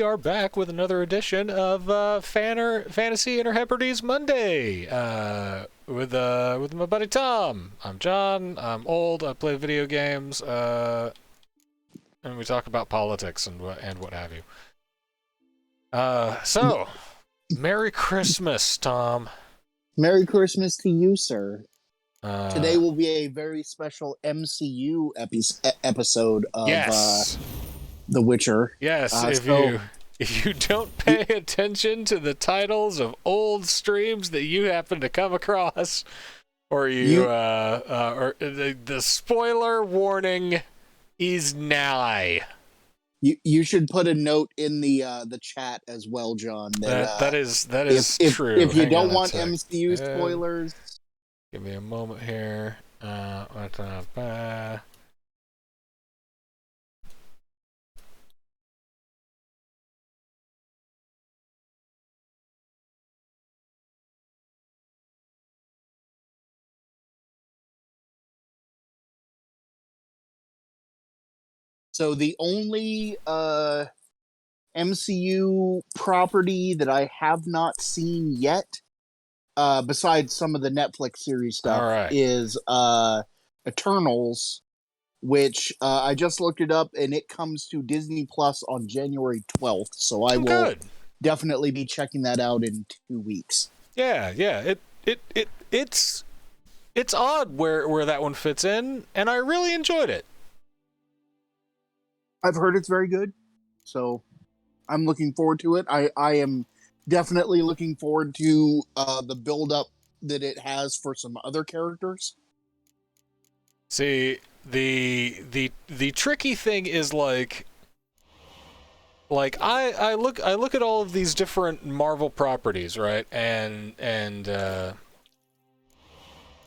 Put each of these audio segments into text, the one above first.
are back with another edition of Fantasy Interhebrides Monday with my buddy Tom. I'm John. I'm old. I play video games, and we talk about politics and what have you. So, Merry Christmas, Tom. Merry Christmas to you, sir. Today will be a very special MCU episode of The Witcher. Yes, if you don't pay attention to the titles of old streams that you happen to come across, or or the spoiler warning is nigh. You should put a note in the chat as well, John. That is true. If you don't want MCU spoilers, give me a moment here. So the only MCU property that I have not seen yet, besides some of the Netflix series stuff, is Eternals, which I just looked it up, and it comes to Disney Plus on January 12th. So I will definitely be checking that out in 2 weeks. Yeah. It's odd where that one fits in, and I really enjoyed it. I've heard it's very good, so I'm looking forward to it. I am definitely looking forward to the build-up that it has for some other characters. See, the tricky thing is like I look at all of these different Marvel properties, right? And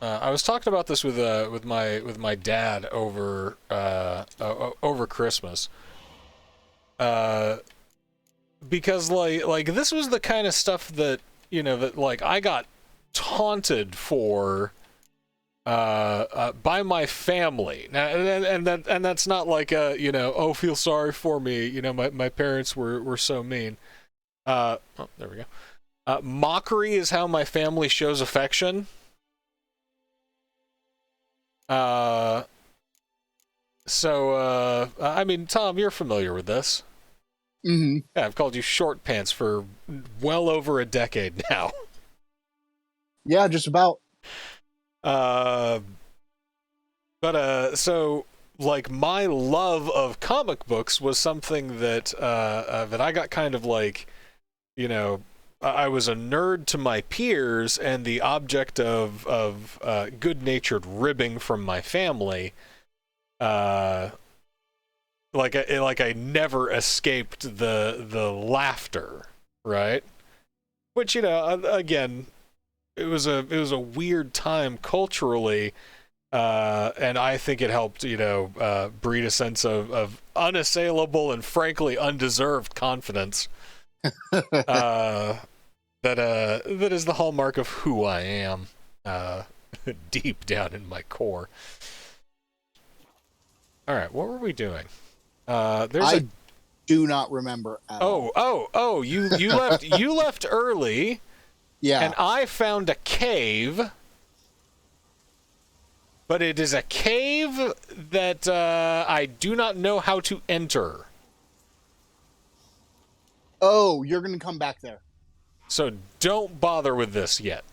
I was talking about this with my dad over Christmas, because like this was the kind of stuff that that like I got taunted for by my family. Now, and that's not like oh, feel sorry for me. My parents were so mean. Oh, there we go. Mockery is how my family shows affection. I mean, Tom, you're familiar with this. Mm-hmm. Yeah, I've called you short pants for well over a decade now. Yeah, just about. So like my love of comic books was something that I got kind of like, I was a nerd to my peers and the object of good-natured ribbing from my family. Like I never escaped the laughter, right? Which again, it was a weird time culturally, and I think it helped breed a sense of unassailable and frankly undeserved confidence. That is the hallmark of who I am, deep down in my core. All right, what were we doing? I do not remember at all. You left early. Yeah. And I found a cave, but it is a cave that I do not know how to enter. Oh, you're going to come back there. So don't bother with this yet.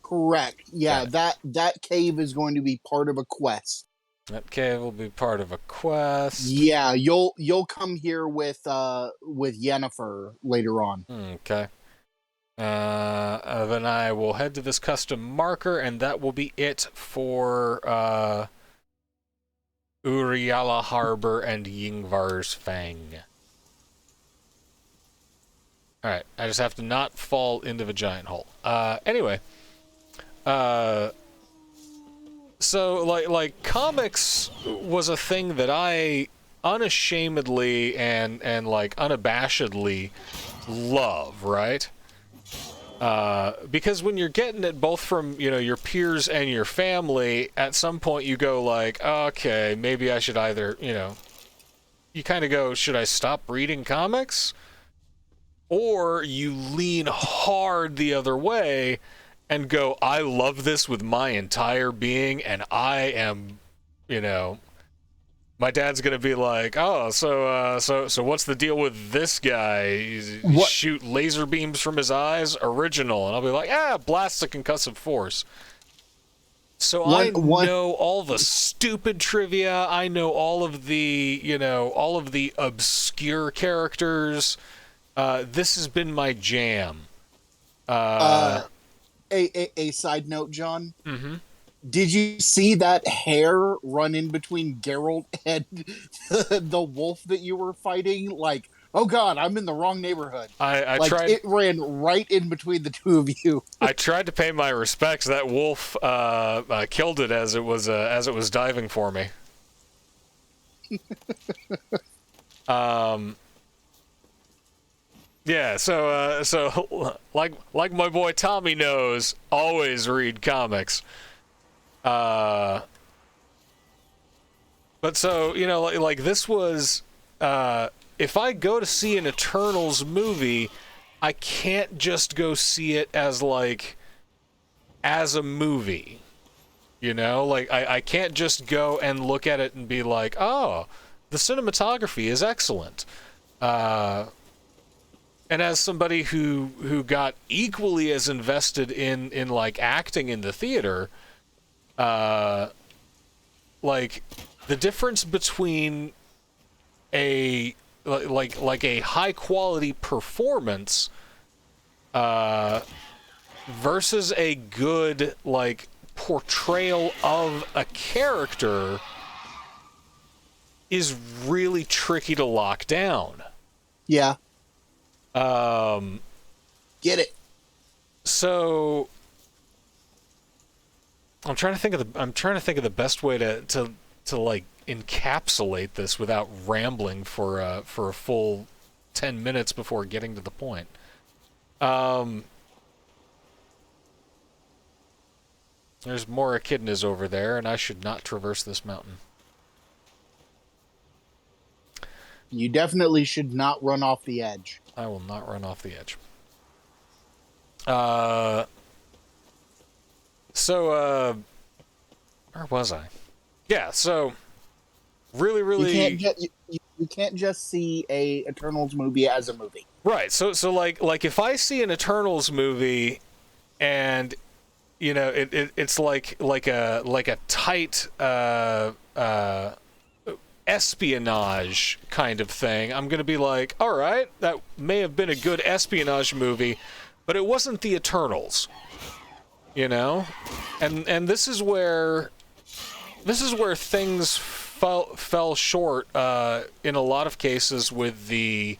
Correct. Yeah, that cave is going to be part of a quest. That cave will be part of a quest. Yeah, you'll come here with Yennefer later on. Okay. Then I will head to this custom marker, and that will be it for Uriala Harbor and Yingvar's Fang. Alright, I just have to not fall into the giant hole. Anyway. So, like comics was a thing that I unashamedly and like unabashedly love, right? Because when you're getting it both from, your peers and your family, at some point you go like, okay, maybe I should either, you kind of go, should I stop reading comics? or you lean hard the other way and go, I love this with my entire being, and I am, you know, my dad's gonna be like, oh, so what's the deal with this guy? You shoot laser beams from his eyes? Original. And I'll be like, blast the concussive force. So I know all the stupid trivia. I know all of the, all of the obscure characters. This has been my jam. A side note, John. Mm-hmm. Did you see that hair run in between Geralt and the wolf that you were fighting? Like, oh god, I'm in the wrong neighborhood. I tried. It ran right in between the two of you. I tried to pay my respects. That wolf killed it as it was diving for me. Yeah. So like my boy Tommy knows, always read comics. But so, like this was, if I go to see an Eternals movie, I can't just go see it as a movie, like I can't just go and look at it and be like, oh, the cinematography is excellent. And as somebody who got equally as invested in like acting in the theater, like the difference between a high quality performance versus a good like portrayal of a character is really tricky to lock down. Yeah. Get it. So I'm trying to think of the best way to like encapsulate this without rambling for a full 10 minutes before getting to the point. There's more echidnas over there, and I should not traverse this mountain. You definitely should not run off the edge. I will not run off the edge. So, where was I? Yeah, so, really... You can't just see a Eternals movie as a movie. Right, so like if I see an Eternals movie, and, it's like a tight, espionage kind of thing, I'm gonna be like, all right, that may have been a good espionage movie, but it wasn't the Eternals, and this is where things fell short in a lot of cases with the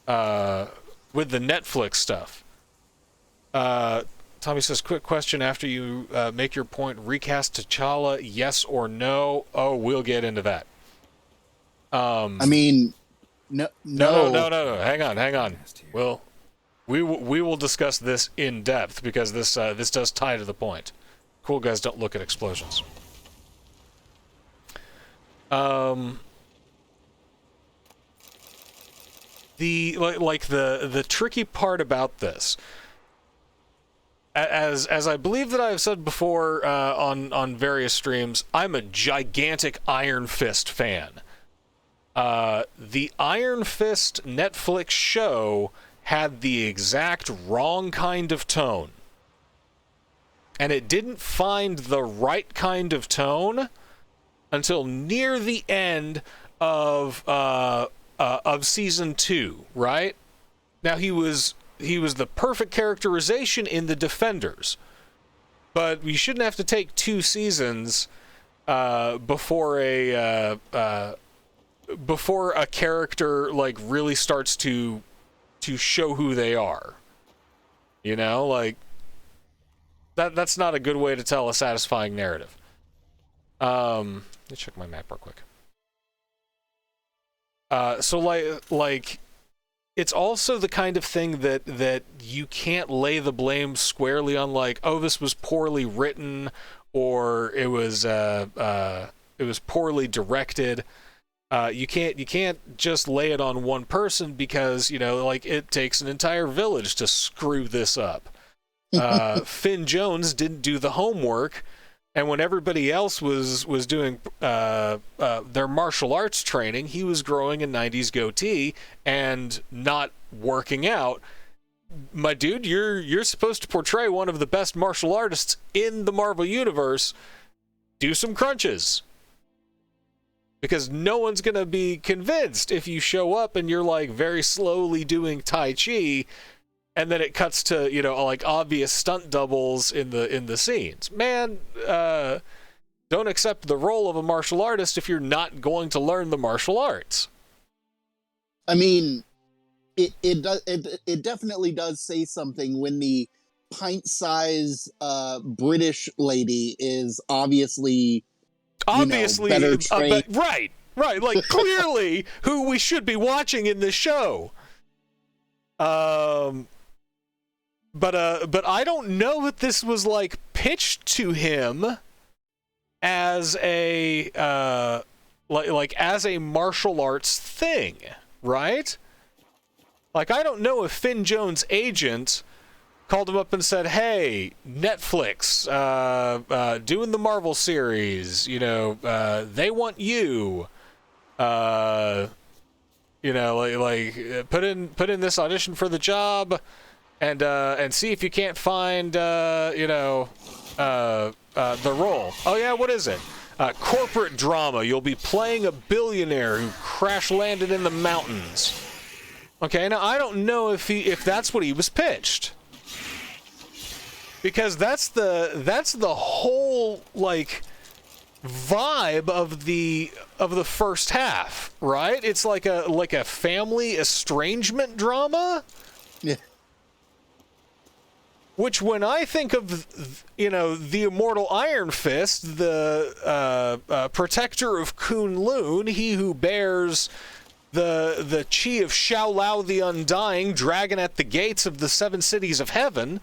Netflix stuff. Tommy says, quick question after you make your point, recast T'Challa, yes or no? Oh, we'll get into that. I mean, no. Hang on. We will discuss this in depth because this does tie to the point. Cool guys don't look at explosions. The tricky part about this, as I believe that I have said before on various streams, I'm a gigantic Iron Fist fan. The Iron Fist Netflix show had the exact wrong kind of tone. And it didn't find the right kind of tone until near the end of season 2, right? Now he was the perfect characterization in the Defenders. But you shouldn't have to take 2 seasons before a character like really starts to show who they are. Like that's not a good way to tell a satisfying narrative. Let me check my map real quick. So like it's also the kind of thing that you can't lay the blame squarely on, like, oh, this was poorly written or it was poorly directed. You can't just lay it on one person because, you know, like, it takes an entire village to screw this up. Finn Jones didn't do the homework, and when everybody else was doing their martial arts training, he was growing a 90s goatee and not working out. My dude, you're supposed to portray one of the best martial artists in the Marvel Universe. Do some crunches. Because no one's going to be convinced if you show up and you're, like, very slowly doing Tai Chi, and then it cuts to, you know, like, obvious stunt doubles in the scenes. Man, don't accept the role of a martial artist if you're not going to learn the martial arts. I mean, it definitely does say something when the pint-sized British lady is obviously better trained. Right, like, clearly who we should be watching in this show. But I don't know if this was, like, pitched to him as a as a martial arts thing, right? Like, I don't know if Finn Jones' agent called him up and said, "Hey, Netflix, doing the Marvel series, you know, they want you, you know, like put in this audition for the job, and see if you can't find, you know, the role. Oh yeah, what is it? Corporate drama. You'll be playing a billionaire who crash landed in the mountains." Okay, now I don't know if that's what he was pitched. Because that's the whole, like, vibe of the first half, right? It's like a family estrangement drama. Yeah. Which, when I think of, you know, the immortal Iron Fist, the protector of Kunlun, he who bears the chi of Shaolao the Undying, dragon at the gates of the 7 cities of heaven.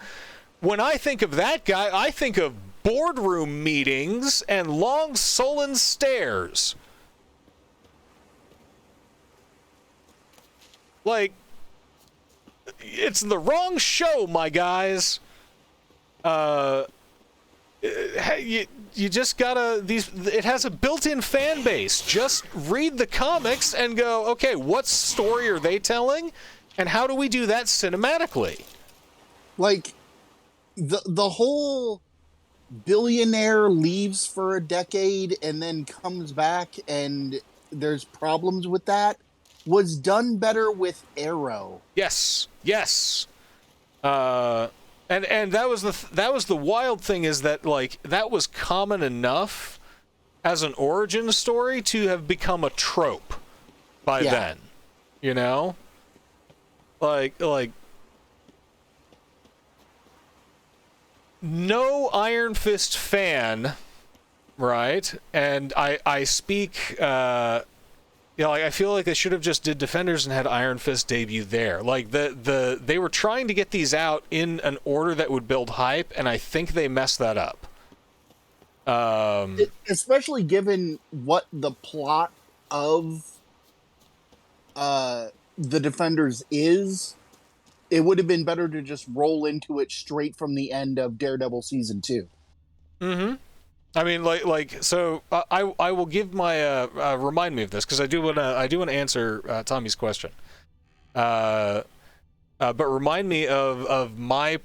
When I think of that guy, I think of boardroom meetings and long sullen stares. Like, it's the wrong show, my guys. You just gotta, it has a built-in fan base. Just read the comics and go, okay, what story are they telling? And how do we do that cinematically? Like, the whole billionaire leaves for a decade and then comes back and there's problems with that was done better with Arrow. Yes. And that was the wild thing, is that, like, that was common enough as an origin story to have become a trope by then. You know? Like no Iron Fist fan, right? And I speak, you know, like, I feel like they should have just did Defenders and had Iron Fist debut there. Like, they were trying to get these out in an order that would build hype, and I think they messed that up. Especially given what the plot of the Defenders is, it would have been better to just roll into it straight from the end of Daredevil season 2. Mm-hmm. I mean, so I will give my remind me of this, because I do want to answer Tommy's question. But remind me of my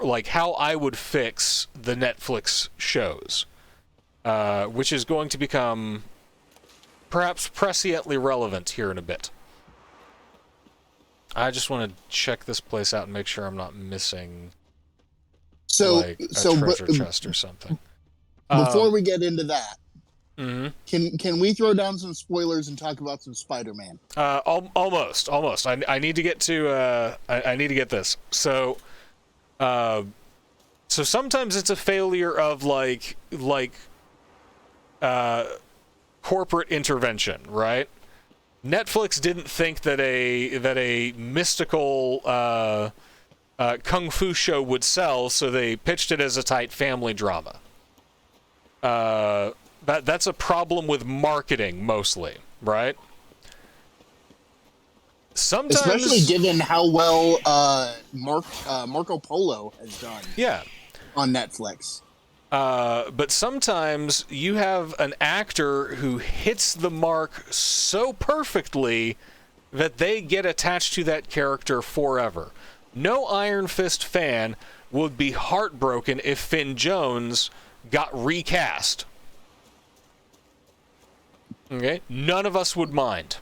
like how I would fix the Netflix shows, which is going to become perhaps presciently relevant here in a bit. I just want to check this place out and make sure I'm not missing like a treasure chest or something. Before we get into that, mm-hmm. can we throw down some spoilers and talk about some Spider-Man? Almost. I need to get to I need to get this. So sometimes it's a failure of like corporate intervention, right? Netflix didn't think that a mystical kung fu show would sell, so they pitched it as a tight family drama. That's a problem with marketing mostly, right? especially sometimes, given how well Marco Polo has done yeah. on Netflix. But sometimes you have an actor who hits the mark so perfectly that they get attached to that character forever. No Iron Fist fan would be heartbroken if Finn Jones got recast. Okay? None of us would mind.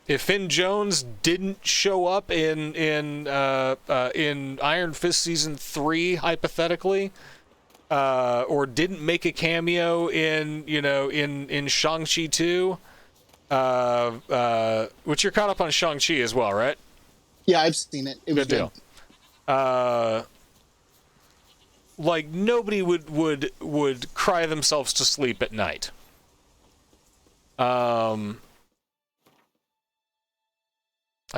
If Finn Jones didn't show up in Iron Fist season 3, hypothetically, or didn't make a cameo in Shang-Chi 2, which you're caught up on Shang-Chi as well, right? Yeah, I've seen it. It was Good deal. Like nobody would cry themselves to sleep at night. I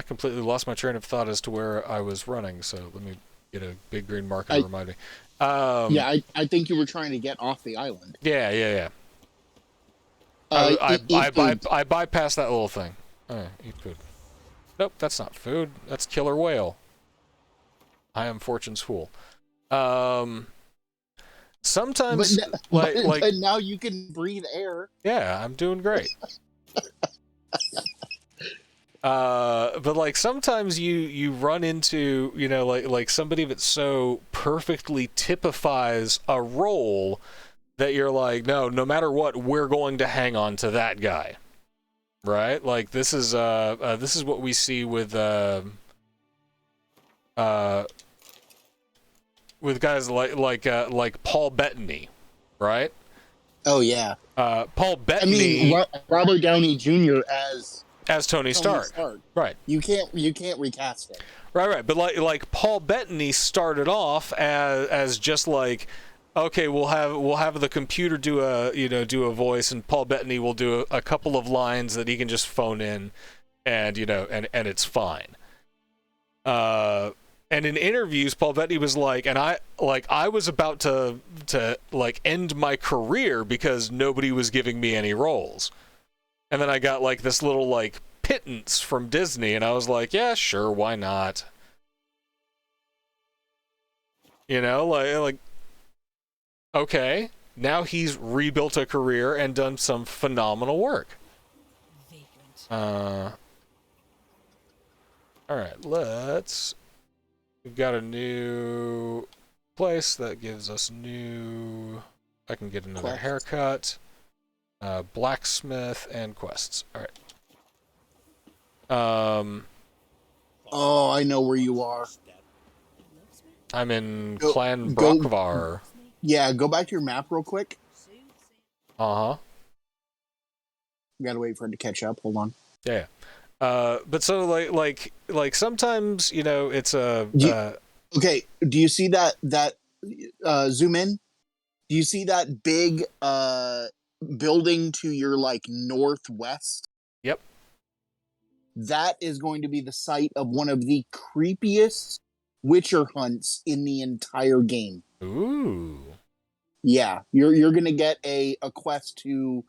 completely lost my train of thought as to where I was running, so let me get a big green marker to remind me. I think you were trying to get off the island. Yeah. Eat food. I bypassed that little thing. Eat food. Nope, that's not food. That's killer whale. I am Fortune's fool. Sometimes, but now you can breathe air. Yeah, I'm doing great. But like sometimes you run into like somebody that so perfectly typifies a role that you're like, no matter what, we're going to hang on to that guy, right? Like this is what we see with guys like Paul Bettany, right? Oh yeah. Paul Bettany. I mean, Robert Downey Jr. as Tony Stark. Right. You can't recast it. Right. But like Paul Bettany started off as just like, okay, we'll have the computer do a voice, and Paul Bettany will do a couple of lines that he can just phone in, and and it's fine. And in interviews, Paul Bettany was like, and I was about to like end my career because nobody was giving me any roles. And then I got like this little like pittance from Disney, and I was like, yeah, sure, why not? Like okay, now he's rebuilt a career and done some phenomenal work. All right, we've got a new place that gives us I can get another haircut, blacksmith, and quests. All right. Oh, I know where you are. I'm in Clan Brakvar. Yeah, go back to your map real quick. Uh-huh. You gotta wait for it to catch up. Hold on. Yeah. But so like sometimes it's okay. Do you see that zoom in? Do you see that big building to your like northwest? Yep. That is going to be the site of one of the creepiest Witcher hunts in the entire game. Ooh. Yeah, you're gonna get a quest to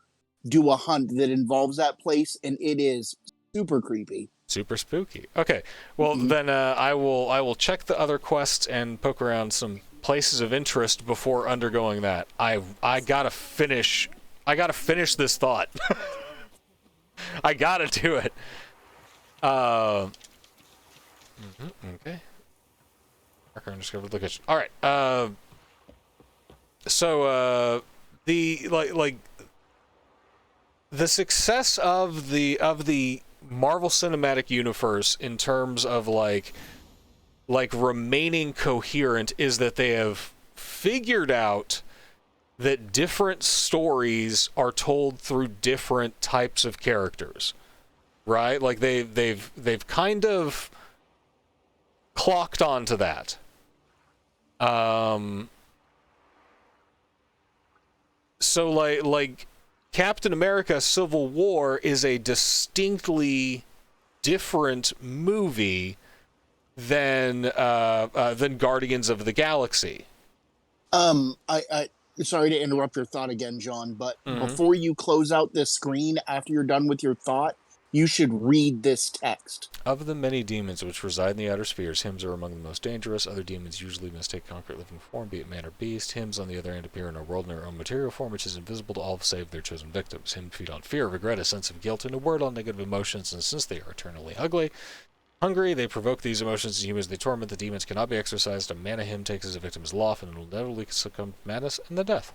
do a hunt that involves that place, and it is super creepy, super spooky. Okay, well then I will check the other quests and poke around some places of interest before undergoing that. I gotta finish this thought. I gotta do it. Okay. Marker undiscovered location. All right. So the like the success of the Marvel Cinematic Universe in terms of like remaining coherent is that they have figured out that different stories are told through different types of characters, right? Like they've kind of clocked onto that. So like Captain America Civil War is a distinctly different movie than Guardians of the Galaxy. I sorry to interrupt your thought again, John, but before you close out this screen after you're done with your thought, You should read this text. Of the many demons which reside in the outer spheres, hymns are among the most dangerous. Other demons usually mistake concrete living form, be it man or beast. Hymns, on the other hand, appear in our world in their own material form, which is invisible to all save their chosen victims. Hymns feed on fear, regret, a sense of guilt, and a word on negative emotions, and since they are eternally hungry, they provoke these emotions in humans. They torment the demons, cannot be exorcised. A mana hymn takes as a victim's life and will inevitably succumb to madness and the death.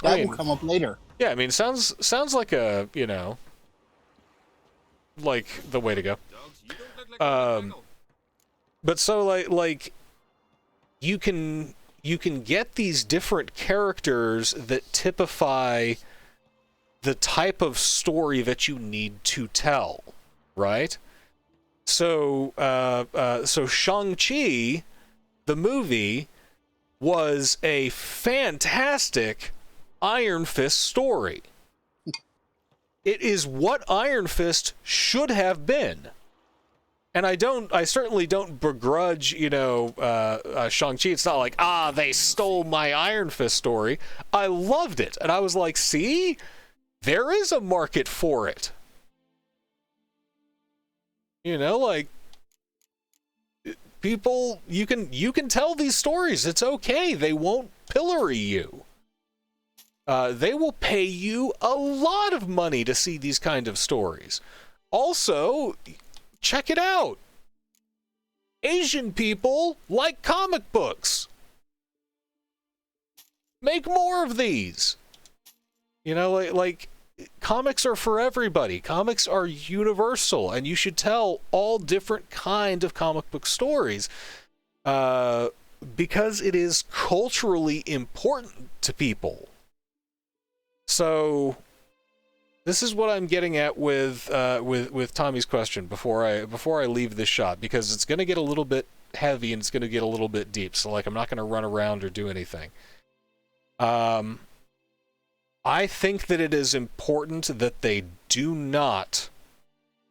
That will come up later. Yeah, I mean, sounds like a, like the way to go. But so like you can get these different characters that typify the type of story that you need to tell, right? So so Shang-Chi, the movie, was a fantastic Iron Fist story. It is what Iron Fist should have been. And I certainly don't begrudge, Shang-Chi. It's not like, they stole my Iron Fist story. I loved it. And I was like, see? There is a market for it. People, you can tell these stories. It's okay. They won't pillory you. They will pay you a lot of money to see these kind of stories. Also, check it out. Asian people like comic books. Make more of these. Like comics are for everybody. Comics are universal, and you should tell all different kind of comic book stories. Because it is culturally important to people. So, this is what I'm getting at with Tommy's question before I leave this shot, because it's going to get a little bit heavy and it's going to get a little bit deep. So, like, I'm not going to run around or do anything. I think that it is important that they do not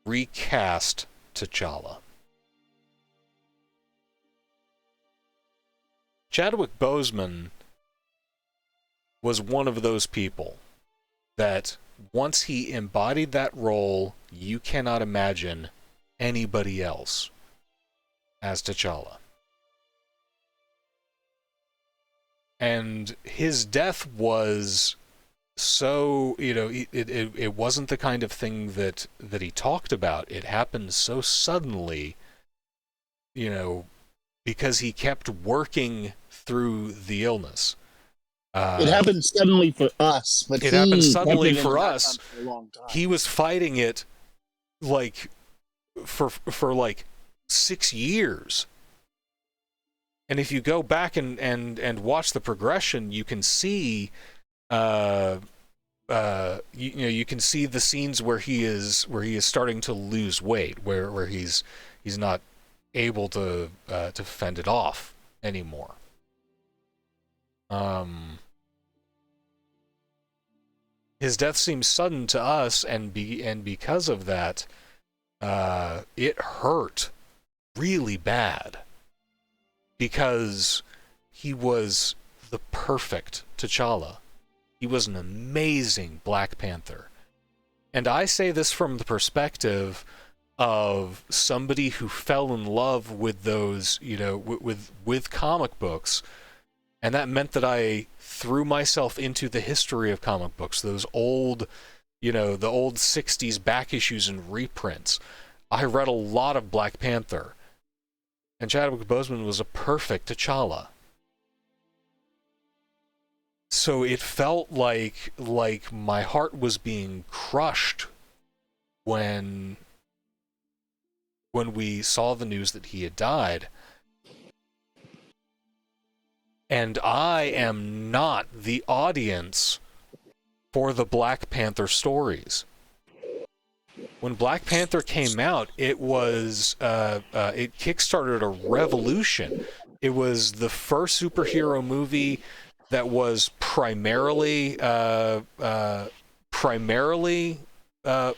recast T'Challa. Chadwick Boseman was one of those people that once he embodied that role, you cannot imagine anybody else as T'Challa. And his death was so, it wasn't the kind of thing that he talked about. It happened so suddenly, because he kept working through the illness. It happened suddenly for us, but it happened suddenly for us. For a long time. He was fighting it like for like 6 years. And if you go back and watch the progression, you can see you can see the scenes where he is starting to lose weight, where he's not able to fend it off anymore. His death seems sudden to us, and because of that, it hurt really bad, because he was the perfect T'Challa. He was an amazing Black Panther. And I say this from the perspective of somebody who fell in love with those, with comic books. And that meant that I threw myself into the history of comic books, those old, the old 60s back issues and reprints. I read a lot of Black Panther. And Chadwick Boseman was a perfect T'Challa. So it felt like my heart was being crushed when we saw the news that he had died. And I am not the audience for the Black Panther stories. When Black Panther came out, it was it kickstarted a revolution. It was the first superhero movie that was primarily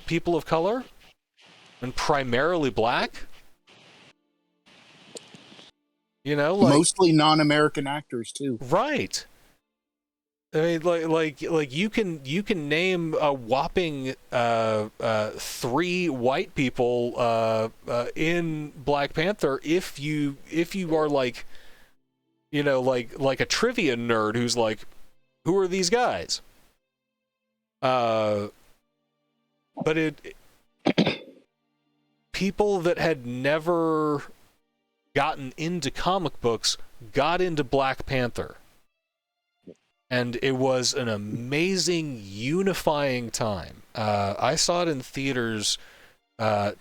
people of color and primarily Black. Mostly non-American actors too. Right. I mean, like you can name a whopping 3 white people in Black Panther if you are like, like a trivia nerd who's like, who are these guys? But people that had never gotten into comic books got into Black Panther. And it was an amazing unifying time. I saw it in theaters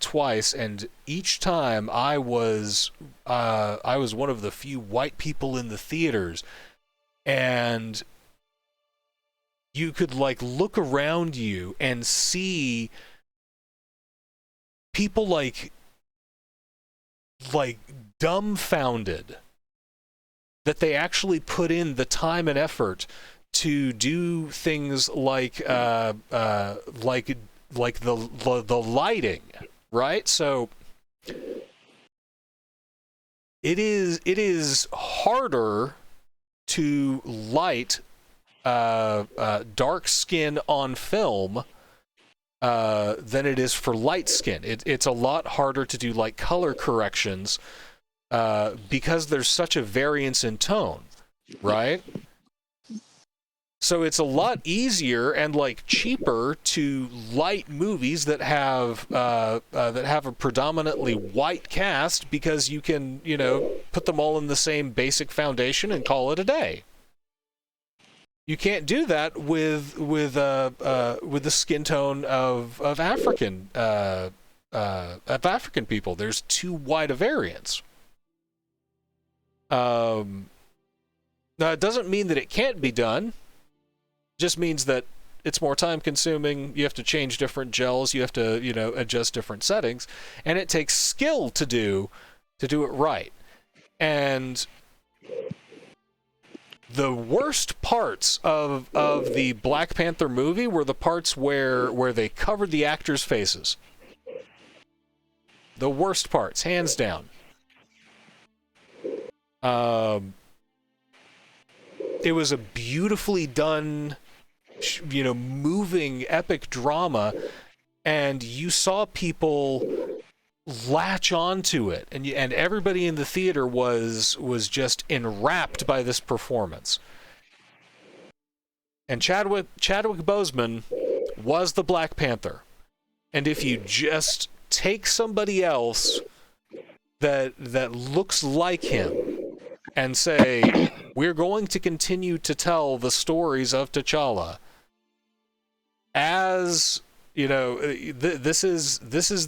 twice, and each time I was one of the few white people in the theaters, and you could like look around you and see people like dumbfounded that they actually put in the time and effort to do things like the lighting, right? So it is harder to light dark skin on film than it is for light skin. It's a lot harder to do like color corrections because there's such a variance in tone, right? So it's a lot easier and like cheaper to light movies that have a predominantly white cast, because you can, put them all in the same basic foundation and call it a day. You can't do that with the skin tone of African people. There's too wide a variance. Now it doesn't mean that it can't be done. It just means that it's more time consuming. You have to change different gels. You have to, adjust different settings, and it takes skill to do it right. And the worst parts of the Black Panther movie were the parts where they covered the actors' faces. The worst parts, hands down. It was a beautifully done, moving epic drama, and you saw people latch onto it, and everybody in the theater was just enwrapped by this performance. And Chadwick Boseman was the Black Panther. And if you just take somebody else that looks like him and say, we're going to continue to tell the stories of T'Challa as, this is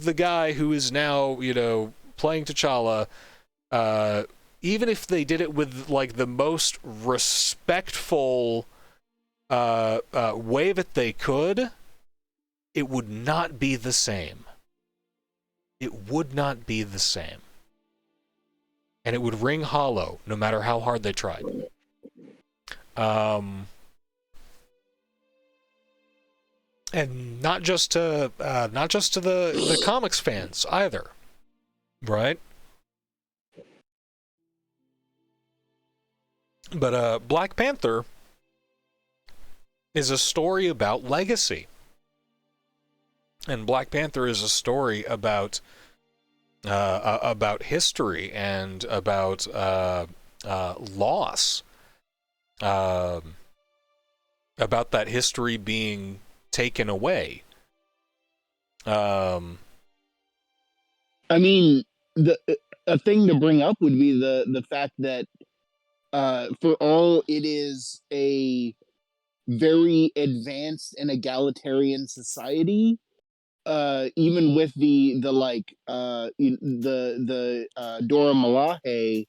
the guy who is now, playing T'Challa, even if they did it with like the most respectful way that they could, it would not be the same. It would not be the same. And it would ring hollow no matter how hard they tried. And not just to the comics fans either, right? But Black Panther is a story about legacy, and Black Panther is a story about history and about loss, about that history being taken away. I mean, a thing to bring up would be the fact that for all it is a very advanced and egalitarian society, even with the Dora Milaje,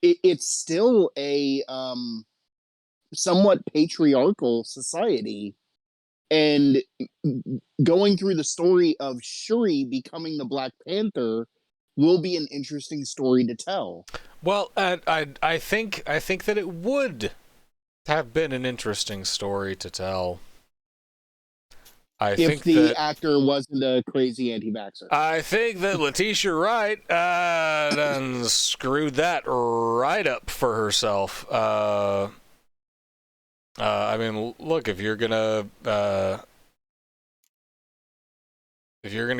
it's still a somewhat patriarchal society. And going through the story of Shuri becoming the Black Panther will be an interesting story to tell. Well, I think that it would have been an interesting story to tell. I If think the that actor wasn't a crazy anti-vaxxer. I think that Letitia Wright done screwed that right up for herself. I mean, look, if you're gonna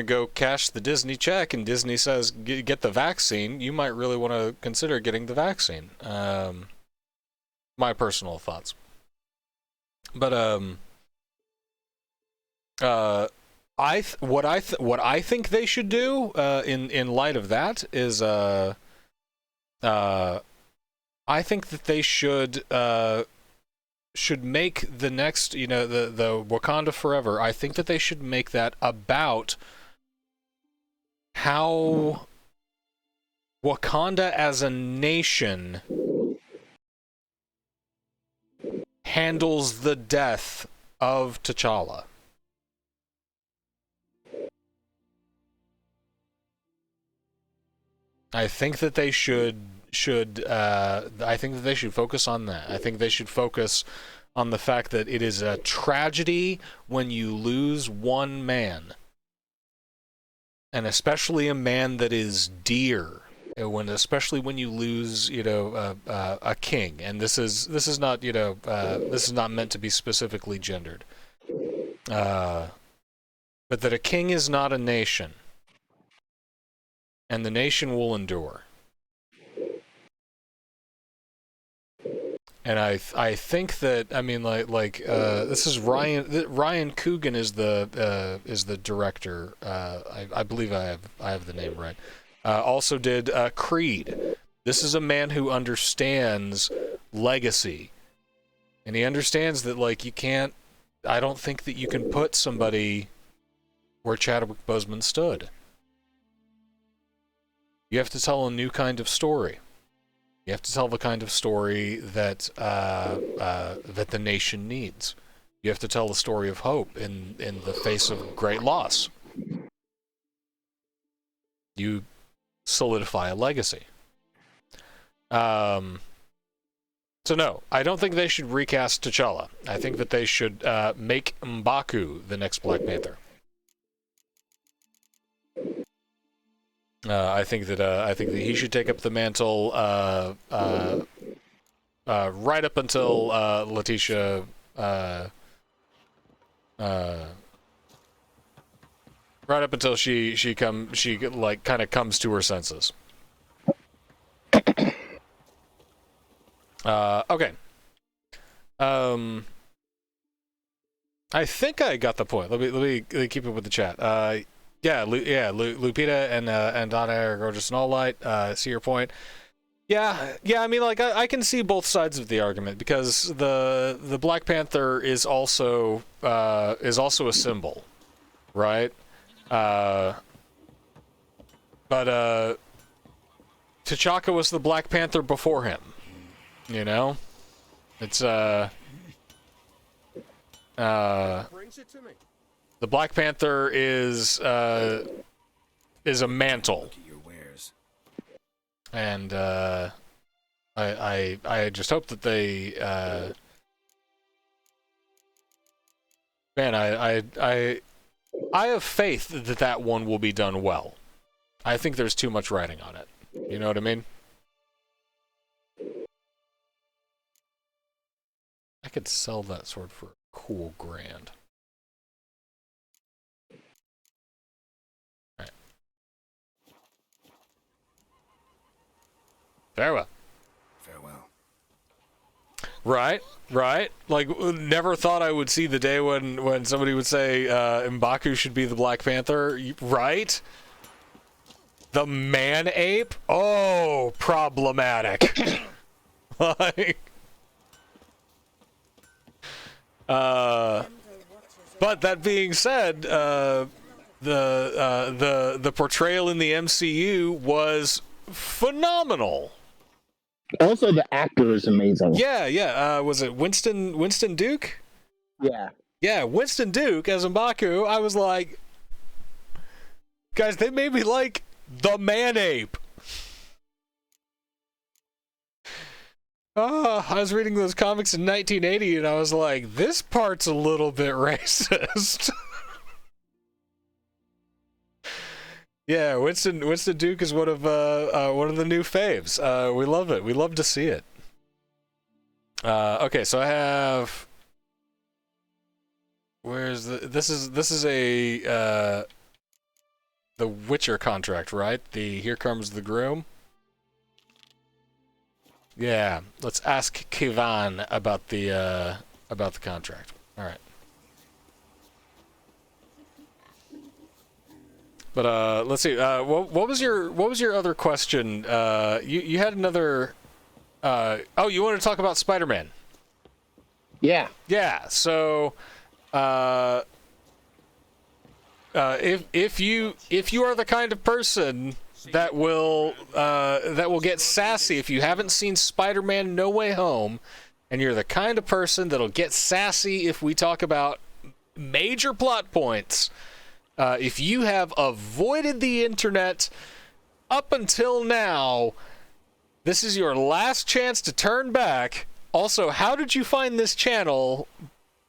go cash the Disney check and Disney says get the vaccine, you might really want to consider getting the vaccine. My personal thoughts. But what I think they should do in light of that is I think that they should make the next, the Wakanda Forever. I think that they should make that about how Wakanda as a nation handles the death of T'Challa. I think that they should focus on that. I think they should focus on the fact that it is a tragedy when you lose one man, and especially a man that is dear. Especially when you lose, a king, and this is not meant to be specifically gendered, but that a king is not a nation, and the nation will endure. And I think that, I mean, this is Ryan Coogan is the director. I believe I have the name right. Also did Creed. This is a man who understands legacy, and he understands that you can't. I don't think that you can put somebody where Chadwick Boseman stood. You have to tell a new kind of story. You have to tell the kind of story that that the nation needs. You have to tell the story of hope in the face of great loss. You solidify a legacy. So no, I don't think they should recast T'Challa. I think that they should make M'Baku the next Black Panther. I think that he should take up the mantle right up until Letitia right up until she kind of comes to her senses. Okay. I think I got the point. Let me keep it with the chat. Lupita and Donna are gorgeous and all light. See your point. Yeah. I mean, I can see both sides of the argument, because the Black Panther is also a symbol, right? But T'Chaka was the Black Panther before him. It's brings it to me. The Black Panther is a mantle, and I just hope that they I have faith that one will be done well. I think there's too much writing on it. You know what I mean? I could sell that sword for a cool $1,000. Alright. Farewell. Right. Never thought I would see the day when somebody would say M'Baku should be the Black Panther, right? The man-ape? Oh, problematic. But that being said, the portrayal in the MCU was phenomenal. Also, the actor is amazing. Yeah. Was it Winston Duke? Yeah. Yeah, Winston Duke as M'Baku. I was like, guys, they made me like the man-ape. I was reading those comics in 1980, and I was like, this part's a little bit racist. Yeah, Winston Duke is one of the new faves. We love it. We love to see it. Okay, so I have. Where's the? This is a the Witcher contract, right? The Here Comes the Groom. Yeah, let's ask Kivan about the contract. All right. But let's see. What was your other question? You had another. Oh, you wanted to talk about Spider-Man? Yeah. Yeah. So, if you are the kind of person that will get sassy if you haven't seen Spider-Man: No Way Home, and you're the kind of person that'll get sassy if we talk about major plot points. If you have avoided the internet up until now, this is your last chance to turn back. Also, how did you find this channel?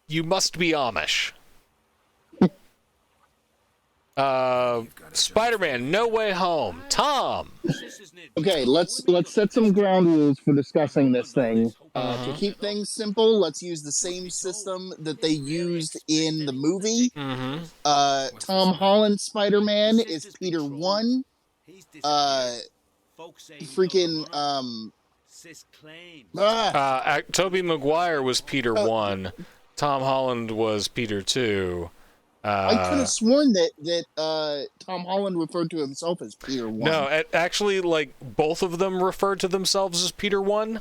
You must be Amish. Spider-Man: No Way Home. Tom. Okay, let's set some ground rules for discussing this thing. To keep things simple, let's use the same system that they used in the movie. Tom Holland Spider-Man is Peter 1. Tobey Maguire was Peter 1. Tom Holland was Peter 2. I could have sworn that Tom Holland referred to himself as Peter 1. No, actually, like, both of them referred to themselves as Peter 1.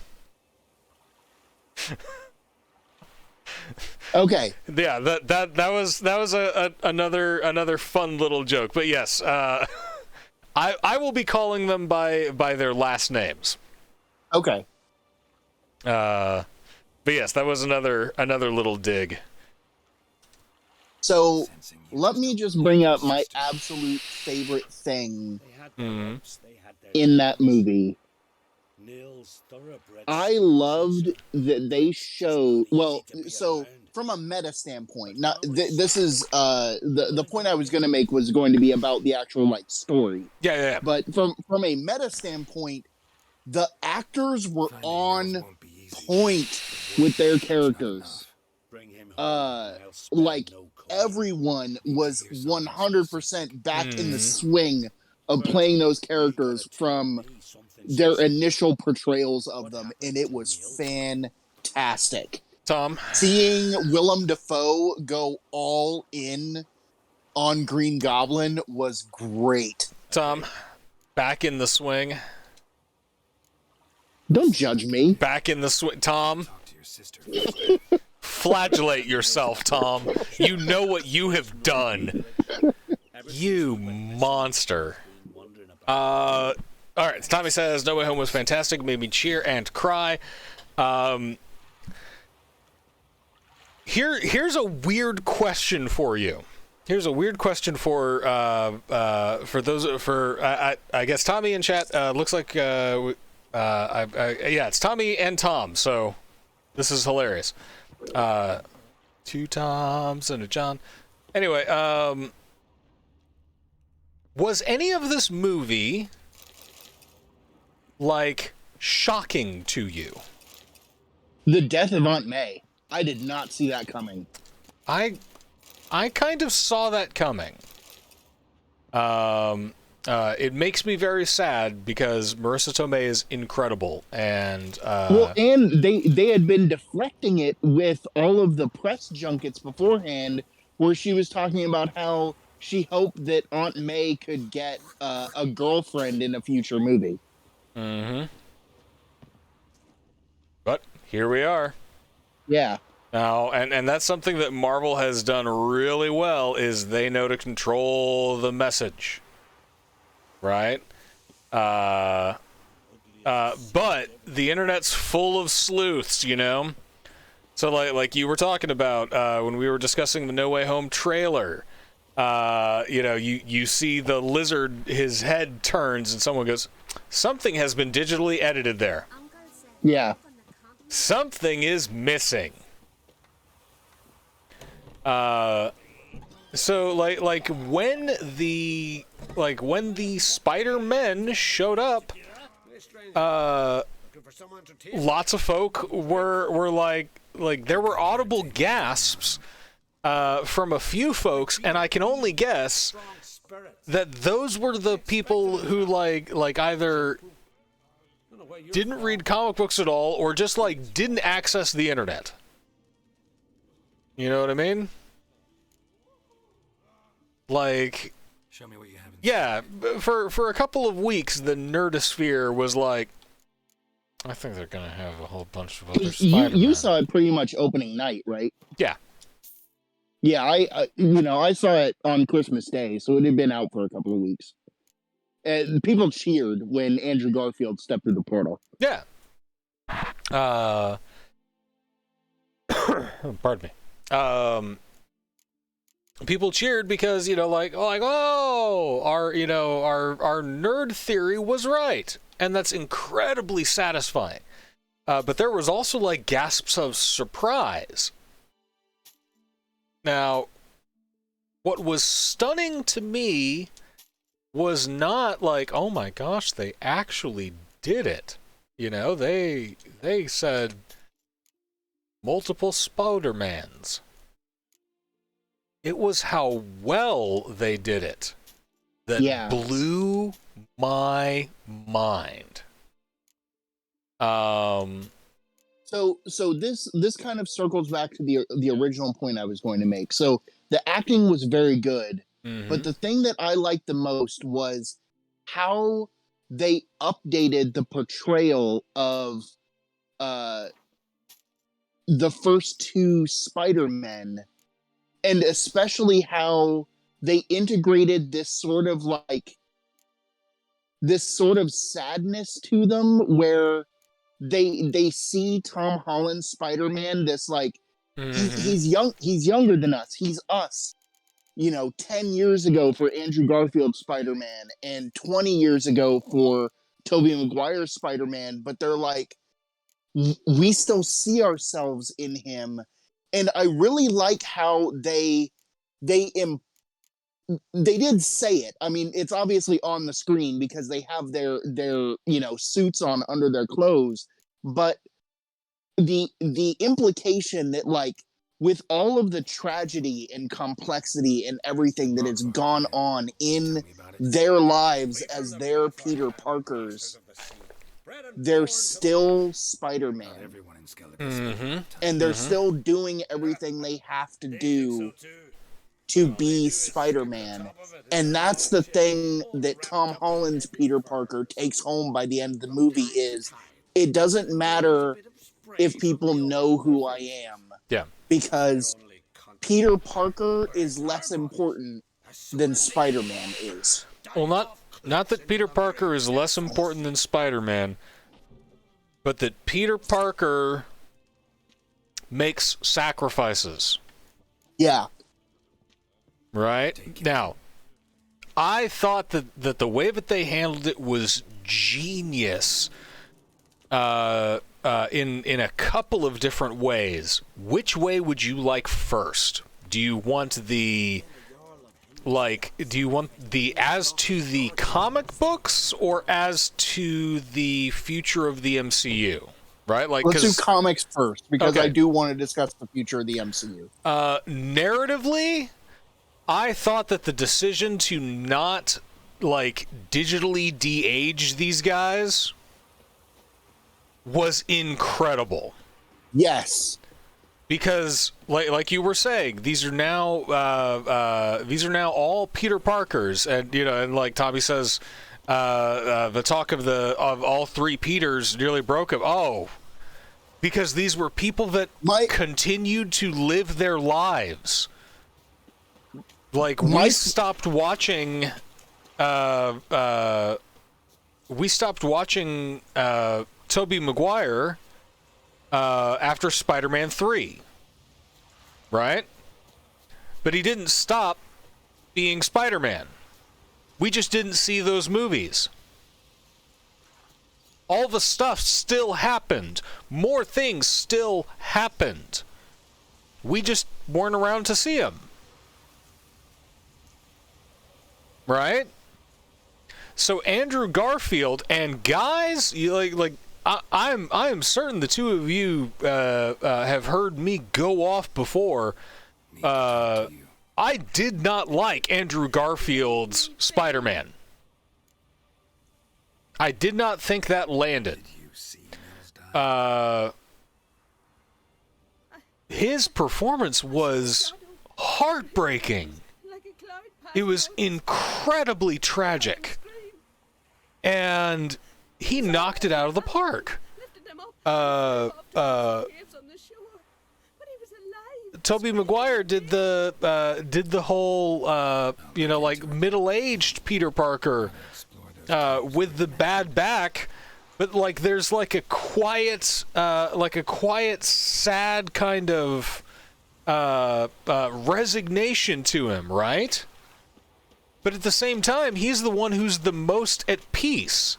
Okay. Yeah, that was another fun little joke. But yes, I will be calling them by their last names. Okay. But yes, that was another little dig. So let me just bring up my absolute favorite thing in that movie. I loved that they showed. Well, so from a meta standpoint, now this is the point I was going to make was going to be about the actual like story. Yeah. But from a meta standpoint, the actors were on point with their characters. Like everyone was 100% back in the swing of playing those characters from their initial portrayals of them, and it was fantastic. Tom, seeing Willem Dafoe go all in on Green Goblin was great. Tom, back in the swing. Don't judge me. Back in the swing, Tom. Flagellate yourself, Tom. You know what you have done. You monster. All right, Tommy says, No Way Home was fantastic, made me cheer and cry. Here's a weird question for you. Here's a weird question for I guess Tommy in chat. Looks like yeah, it's Tommy and Tom. So this is hilarious. Two Toms and a John. Anyway, was any of this movie like shocking to you? The death of Aunt May. I did not see that coming. I kind of saw that coming. It makes me very sad because Marissa Tomei is incredible, and well, and they had been deflecting it with all of the press junkets beforehand, where she was talking about how she hoped that Aunt May could get a girlfriend in a future movie. But here we are. Yeah. Now, and that's something that Marvel has done really well, is they know to control the message. Right? But the internet's full of sleuths, you know? So like you were talking about when we were discussing the No Way Home trailer, you know, you see the lizard, his head turns and someone goes, something has been digitally edited there. Yeah. Something is missing. So when the Spider-Men showed up, lots of folk were like there were audible gasps from a few folks, and I can only guess that those were the people who like either didn't read comic books at all or just like didn't access the internet. You know what I mean? Like, show me what you have. Yeah, for a couple of weeks, the nerdosphere was like, I think they're gonna have a whole bunch of other Spider-Man. You saw it pretty much opening night, right? Yeah. Yeah, I saw it on Christmas Day, so it had been out for a couple of weeks. And people cheered when Andrew Garfield stepped through the portal. Yeah. Pardon me. People cheered because, our nerd theory was right. And that's incredibly satisfying. But there was also like gasps of surprise. Now, what was stunning to me was not like, oh my gosh, they actually did it. They said multiple Spider-Mans. It was how well they did it that blew my mind. So this kind of circles back to the original point I was going to make. So the acting was very good, but the thing that I liked the most was how they updated the portrayal of the first two Spider-Men, and especially how they integrated this sort of sadness to them, where they see Tom Holland's Spider-Man, this like he's younger than us, he's us, 10 years ago for Andrew Garfield's Spider-Man and 20 years ago for Tobey Maguire's Spider-Man, but they're like, we still see ourselves in him. And I really like how they did say it. I mean, it's obviously on the screen because they have their suits on under their clothes, but the implication that, like, with all of the tragedy and complexity and everything that has gone on in their lives as their Peter Parkers, they're still Spider-Man. And they're still doing everything they have to do to be Spider-Man. And that's the thing that Tom Holland's Peter Parker takes home by the end of the movie is, it doesn't matter if people know who I am. Yeah. Because Peter Parker is less important than Spider-Man is. Well, not that Peter Parker is less important than Spider-Man, but that Peter Parker makes sacrifices. Yeah. Right? Now, I thought that the way that they handled it was genius in a couple of different ways. Which way would you like first? Do you want the as to the comic books or as to the future of the MCU? Right? Let's do comics first, because I do want to discuss the future of the MCU. Narratively, I thought that the decision to not digitally de-age these guys was incredible. Yes. Because, like you were saying, these are now all Peter Parkers, and and like Tommy says, the talk of all three Peters nearly broke him. Oh, because these were people that continued to live their lives. Like we stopped watching. We stopped watching Tobey Maguire after Spider-Man 3, right? But he didn't stop being Spider-Man. We just didn't see those movies. All the stuff still happened. More things still happened. We just weren't around to see them. right? So Andrew Garfield, and guys, you I'm certain the two of you have heard me go off before. I did not like Andrew Garfield's Spider-Man. I did not think that landed. His performance was heartbreaking. It was incredibly tragic. And he knocked it out of the park. Tobey Maguire did the whole like middle-aged Peter Parker with the bad back, but like there's like a quiet sad kind of resignation to him, right? But at the same time, he's the one who's the most at peace.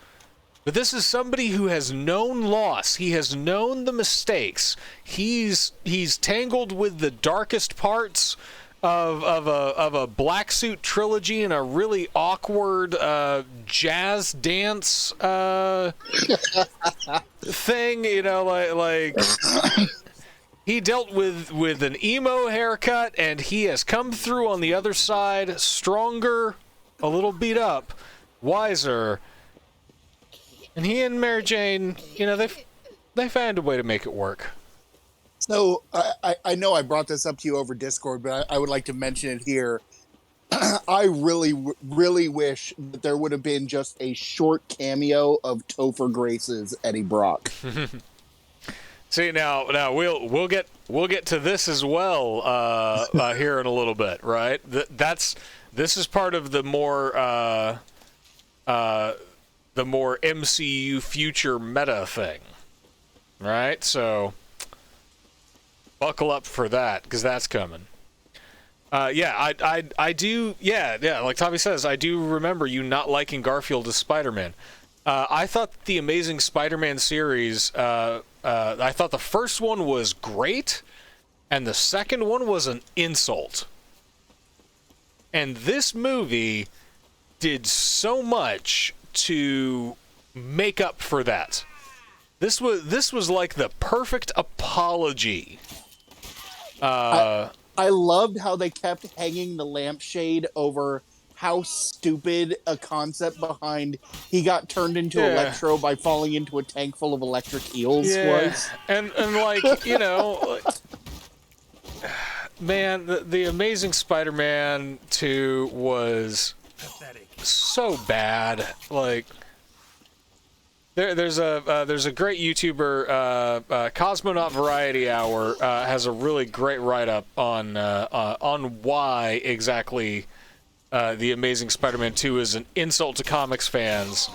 But this is somebody who has known loss. He has known the mistakes. He's tangled with the darkest parts of a black suit trilogy and a really awkward jazz dance thing. You know, like he dealt with an emo haircut, and he has come through on the other side stronger, a little beat up, wiser. And he and Mary Jane, you know, they found a way to make it work. So I know I brought this up to you over Discord, but I would like to mention it here. I really wish that there would have been just a short cameo of Topher Grace's Eddie Brock. See, now we'll get to this as well here in a little bit, right? This is part of the more MCU future meta thing, right? So buckle up for that, because that's coming. I do. Yeah. Like Tommy says, I do remember you not liking Garfield as Spider-Man. I thought the Amazing Spider-Man series. I thought the first one was great, and the second one was an insult. And this movie did so much to make up for that. This was like the perfect apology. I loved how they kept hanging the lampshade over how stupid a concept behind he got turned into Electro by falling into a tank full of electric eels was. And like, you know, man, the Amazing Spider-Man 2 was so bad. Like, there's a great YouTuber, Cosmonaut Variety Hour, has a really great write-up on why exactly the Amazing Spider-Man 2 is an insult to comics fans,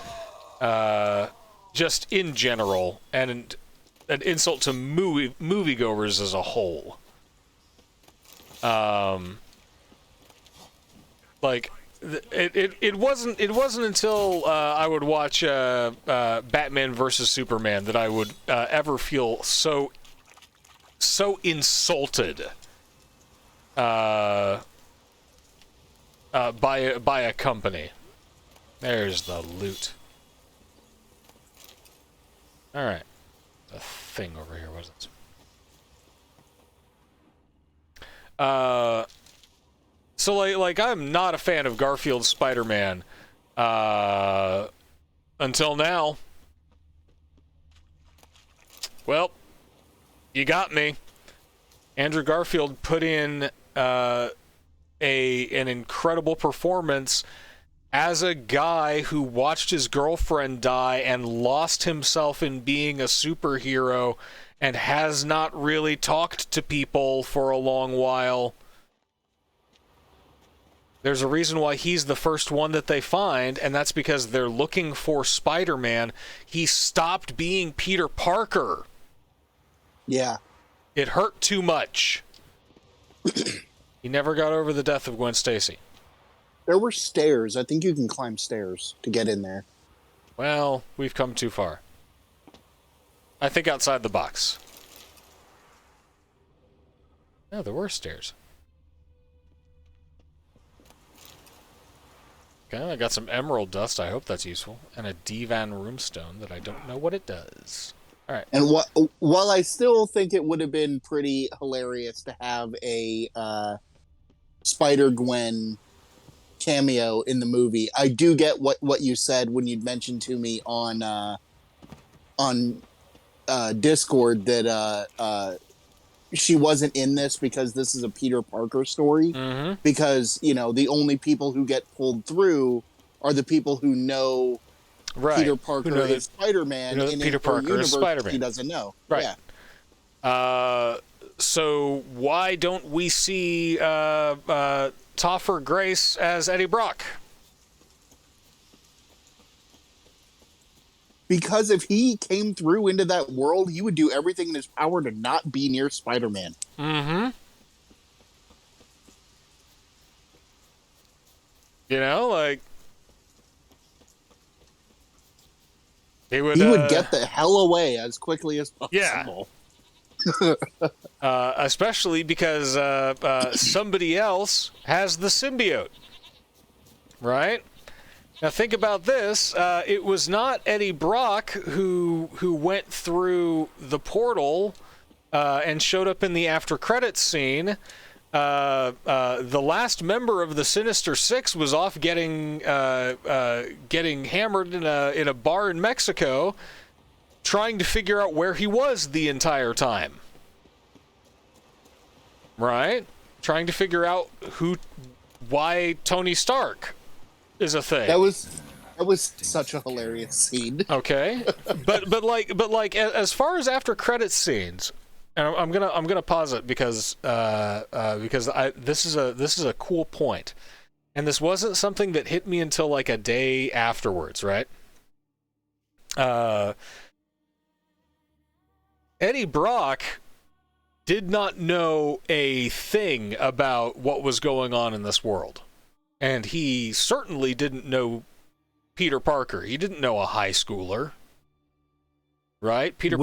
just in general, and an insult to moviegoers as a whole. Like, it wasn't until I would watch Batman versus Superman that I would ever feel so insulted by a company. There's the loot. All right, a thing over here. What is it? So like I'm not a fan of Garfield's Spider-Man until now. Well, you got me. Andrew Garfield put in an incredible performance as a guy who watched his girlfriend die and lost himself in being a superhero and has not really talked to people for a long while. There's a reason why he's the first one that they find, and that's because they're looking for Spider-Man. He stopped being Peter Parker. Yeah. It hurt too much. He never got over the death of Gwen Stacy. There were stairs. I think you can climb stairs to get in there. Well, we've come too far. I think outside the box. No, there were stairs. Okay, I got some emerald dust. I hope that's useful. And a divan runestone that I don't know what it does. All right. And while I still think it would have been pretty hilarious to have a Spider Gwen cameo in the movie, I do get what you said when you mentioned to me on Discord that she wasn't in this because this is a Peter Parker story. Mm-hmm. Because, you know, the only people who get pulled through are the people who know Peter Parker is Spider-Man. In Peter Parker is Spider-Man. He doesn't know. Right. Yeah. So why don't we see Topher Grace as Eddie Brock? Because if he came through into that world, he would do everything in his power to not be near Spider-Man. Mm-hmm. You know, like he would get the hell away as quickly as possible. Yeah. Especially because somebody else has the symbiote, right? Now think about this. It was not Eddie Brock who went through the portal and showed up in the after credits scene. The last member of the Sinister Six was off getting hammered in a bar in Mexico, trying to figure out where he was the entire time. Right? Trying to figure out why Tony Stark is a thing. That was such a hilarious scene. Okay, but like as far as after credits scenes, and I'm gonna pause it because this is a cool point, and this wasn't something that hit me until like a day afterwards, right? Eddie Brock did not know a thing about what was going on in this world. And he certainly didn't know Peter Parker. He didn't know a high schooler. Right? Peter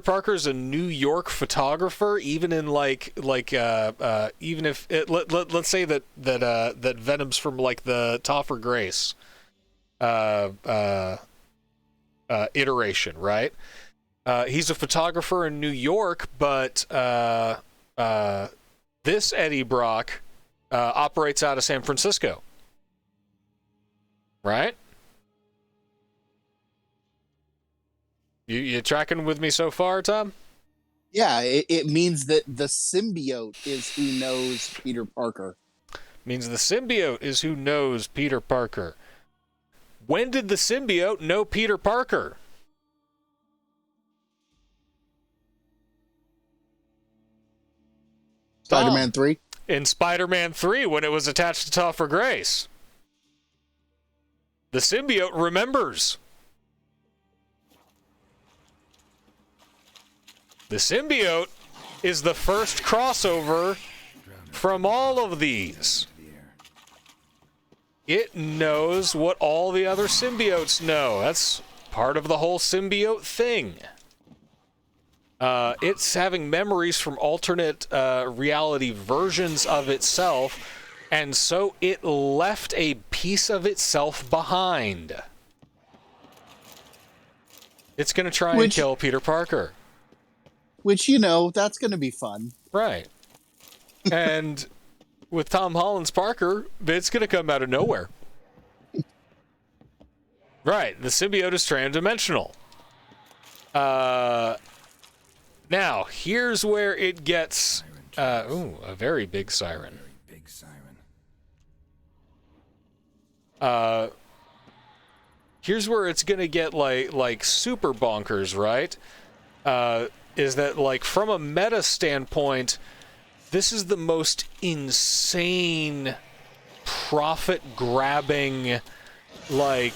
Parker's a New York photographer, even in even if let's say that Venom's from like the Topher Grace iteration, right? He's a photographer in New York, but this Eddie Brock operates out of San Francisco. Right? You tracking with me so far, Tom? Yeah, it means that the symbiote is who knows Peter Parker. Means the symbiote is who knows Peter Parker. When did the symbiote know Peter Parker? Spider-Man 3? In Spider-Man 3, when it was attached to Topher Grace. The symbiote remembers. The symbiote is the first crossover from all of these. It knows what all the other symbiotes know. That's part of the whole symbiote thing. It's having memories from alternate reality versions of itself, and so it left a piece of itself behind. It's going to try and kill Peter Parker. Which, you know, that's going to be fun. Right. And with Tom Holland's Parker, it's going to come out of nowhere. Right. The symbiote is transdimensional. Now, here's where it gets... a very big siren. Here's where it's going to get, like super bonkers, right? Is that, like, from a meta standpoint, this is the most insane, profit-grabbing, like...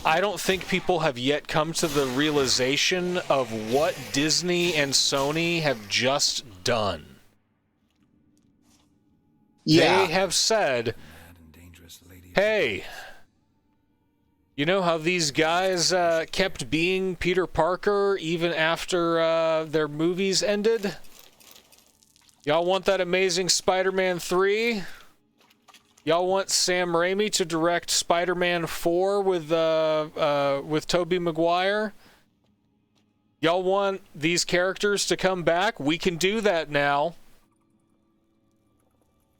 I don't think people have yet come to the realization of what Disney and Sony have just done. Yeah. They have said, hey, you know how these guys kept being Peter Parker even after their movies ended? Y'all want that amazing Spider-Man 3? Y'all want Sam Raimi to direct Spider-Man 4 with Tobey Maguire? Y'all want these characters to come back? We can do that now.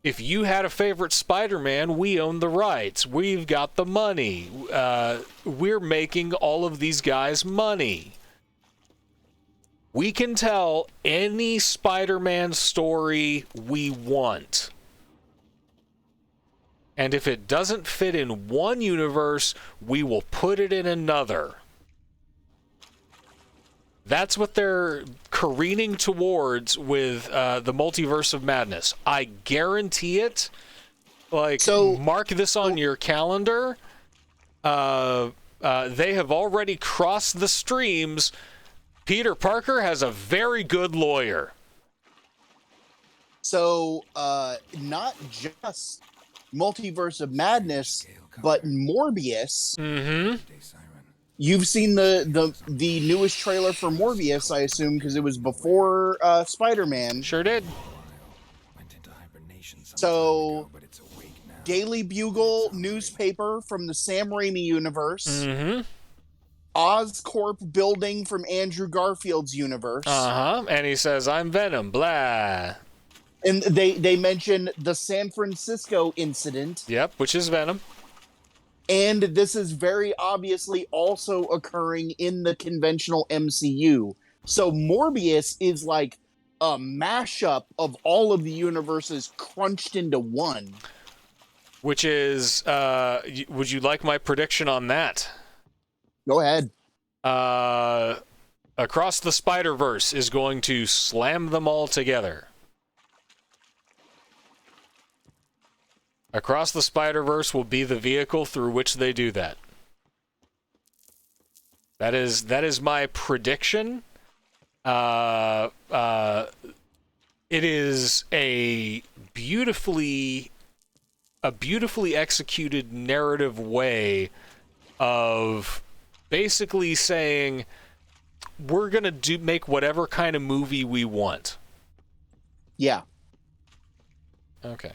If you had a favorite Spider-Man, we own the rights. We've got the money. We're making all of these guys money. We can tell any Spider-Man story we want. And if it doesn't fit in one universe, we will put it in another. That's what they're careening towards with the Multiverse of Madness. I guarantee it. So, mark this on your calendar. They have already crossed the streams. Peter Parker has a very good lawyer. So, not just Multiverse of Madness, but Morbius. Mm-hmm. You've seen the newest trailer for Morbius, I assume, because it was before Spider-Man. Sure did. So, Daily Bugle newspaper from the Sam Raimi universe. Mm-hmm. Oscorp building from Andrew Garfield's universe. Uh-huh. And he says, I'm Venom, blah. And they mention the San Francisco incident. Yep, which is Venom. And this is very obviously also occurring in the conventional MCU. So Morbius is like a mashup of all of the universes crunched into one. Which is, would you like my prediction on that? Go ahead. Across the Spider-Verse is going to slam them all together. Across the Spider-Verse will be the vehicle through which they do that. That is my prediction. It is a beautifully executed narrative way of basically saying we're gonna make whatever kind of movie we want. Yeah. Okay.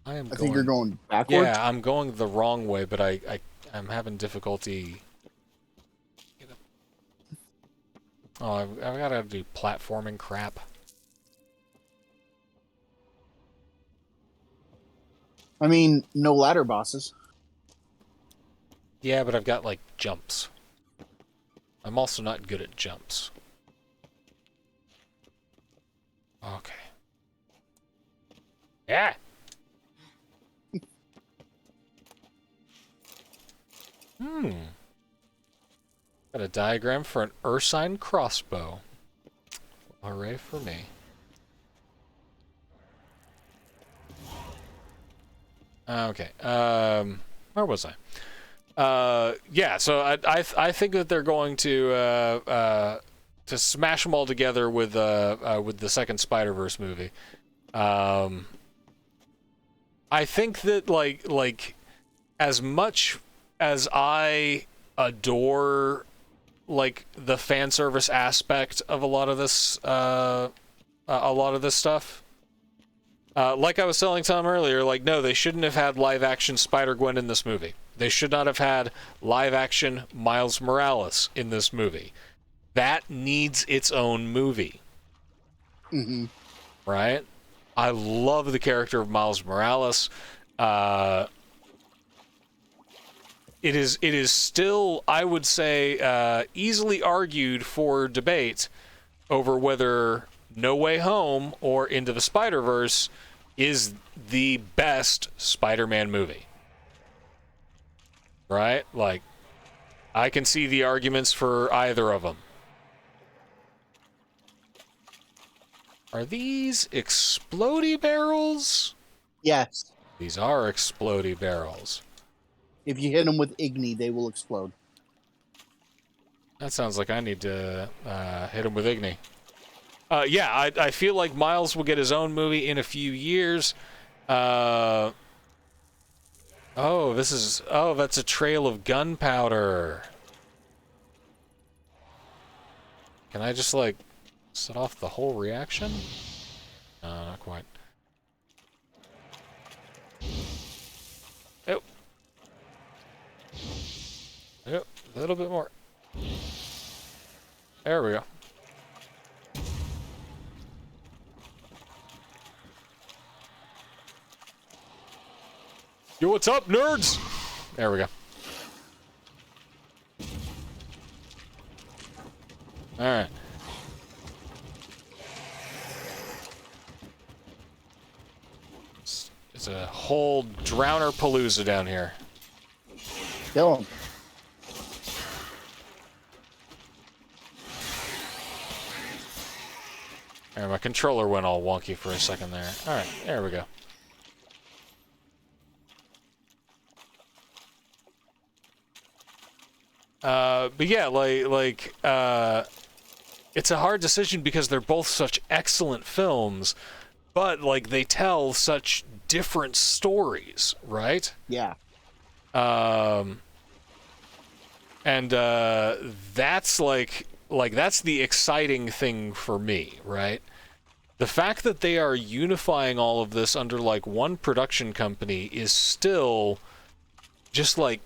I think you're going backwards. Yeah, I'm going the wrong way, but I'm having difficulty. Oh, I've got to do platforming crap. I mean, no ladder bosses. Yeah, but I've got, like, jumps. I'm also not good at jumps. Okay. Yeah! Got a diagram for an Ursine crossbow. Hooray for me. Okay. Where was I? Yeah, so I think that they're going to smash them all together with the second Spider-Verse movie. I think that like as much as I adore like the fan service aspect of a lot of this stuff, like I was telling Tom earlier, like no, they shouldn't have had live action Spider-Gwen in this movie. They should not have had live action Miles Morales in this movie. That needs its own movie. Mm-hmm. Right? I love the character of Miles Morales. It is still, I would say, easily argued for debate over whether No Way Home or Into the Spider-Verse is the best Spider-Man movie. Right? Like, I can see the arguments for either of them. Are these explodey barrels? Yes. These are explodey barrels. If you hit them with Igni, they will explode. That sounds like I need to hit him with Igni. Yeah, I feel like Miles will get his own movie in a few years. Oh, that's a trail of gunpowder. Can I just, like, set off the whole reaction? No, not quite. little bit more. There we go. Yo, what's up, nerds? There we go. All right. It's a whole drowner palooza down here. Kill him. There, my controller went all wonky for a second there. All right, there we go. But yeah, it's a hard decision because they're both such excellent films, but like they tell such different stories, right? Yeah. And that's like that's the exciting thing for me, right? The fact that they are unifying all of this under like one production company is still just like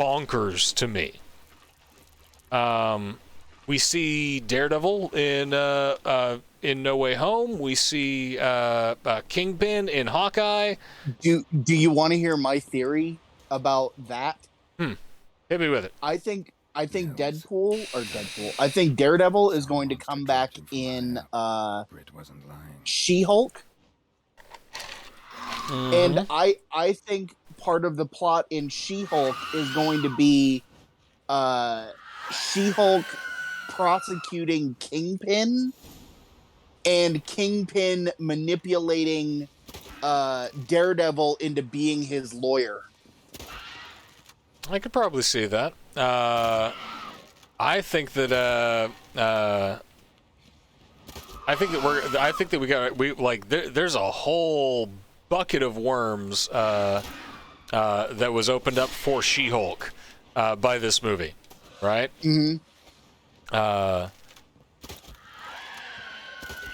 bonkers to me. We see Daredevil in No Way Home. We see Kingpin in Hawkeye. Do you want to hear my theory about that? Hit me with it. I think I think Daredevil is going to come back in She-Hulk. And I think part of the plot in She-Hulk is going to be She-Hulk prosecuting Kingpin and Kingpin manipulating Daredevil into being his lawyer. I could probably see that. I think that there's a whole bucket of worms that was opened up for She-Hulk by this movie, right?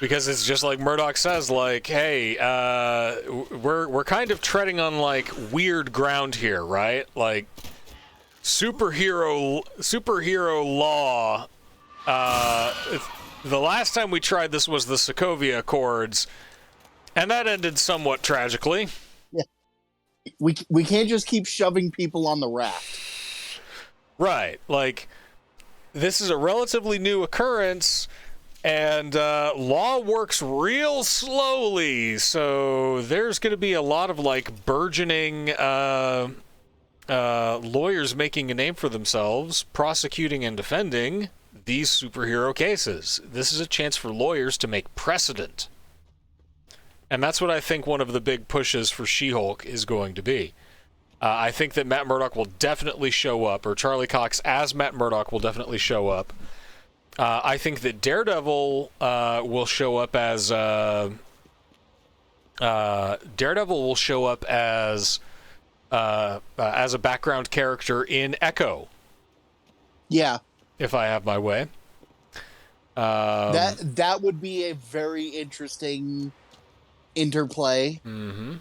Because it's just like Murdoch says, like, hey, we're kind of treading on like weird ground here, right? Like superhero law. The last time we tried this was the Sokovia Accords, and that ended somewhat tragically. Yeah. We can't just keep shoving people on the raft. Right. Like, this is a relatively new occurrence, and law works real slowly, so there's going to be a lot of, like, burgeoning lawyers making a name for themselves, prosecuting and defending these superhero cases. This is a chance for lawyers to make precedent. And that's what I think one of the big pushes for She-Hulk is going to be. I think that Matt Murdock will definitely show up, or Charlie Cox as Matt Murdock will definitely show up. I think that Daredevil will show up as a background character in Echo. Yeah. If I have my way. That would be a very interesting interplay. Mm-hmm.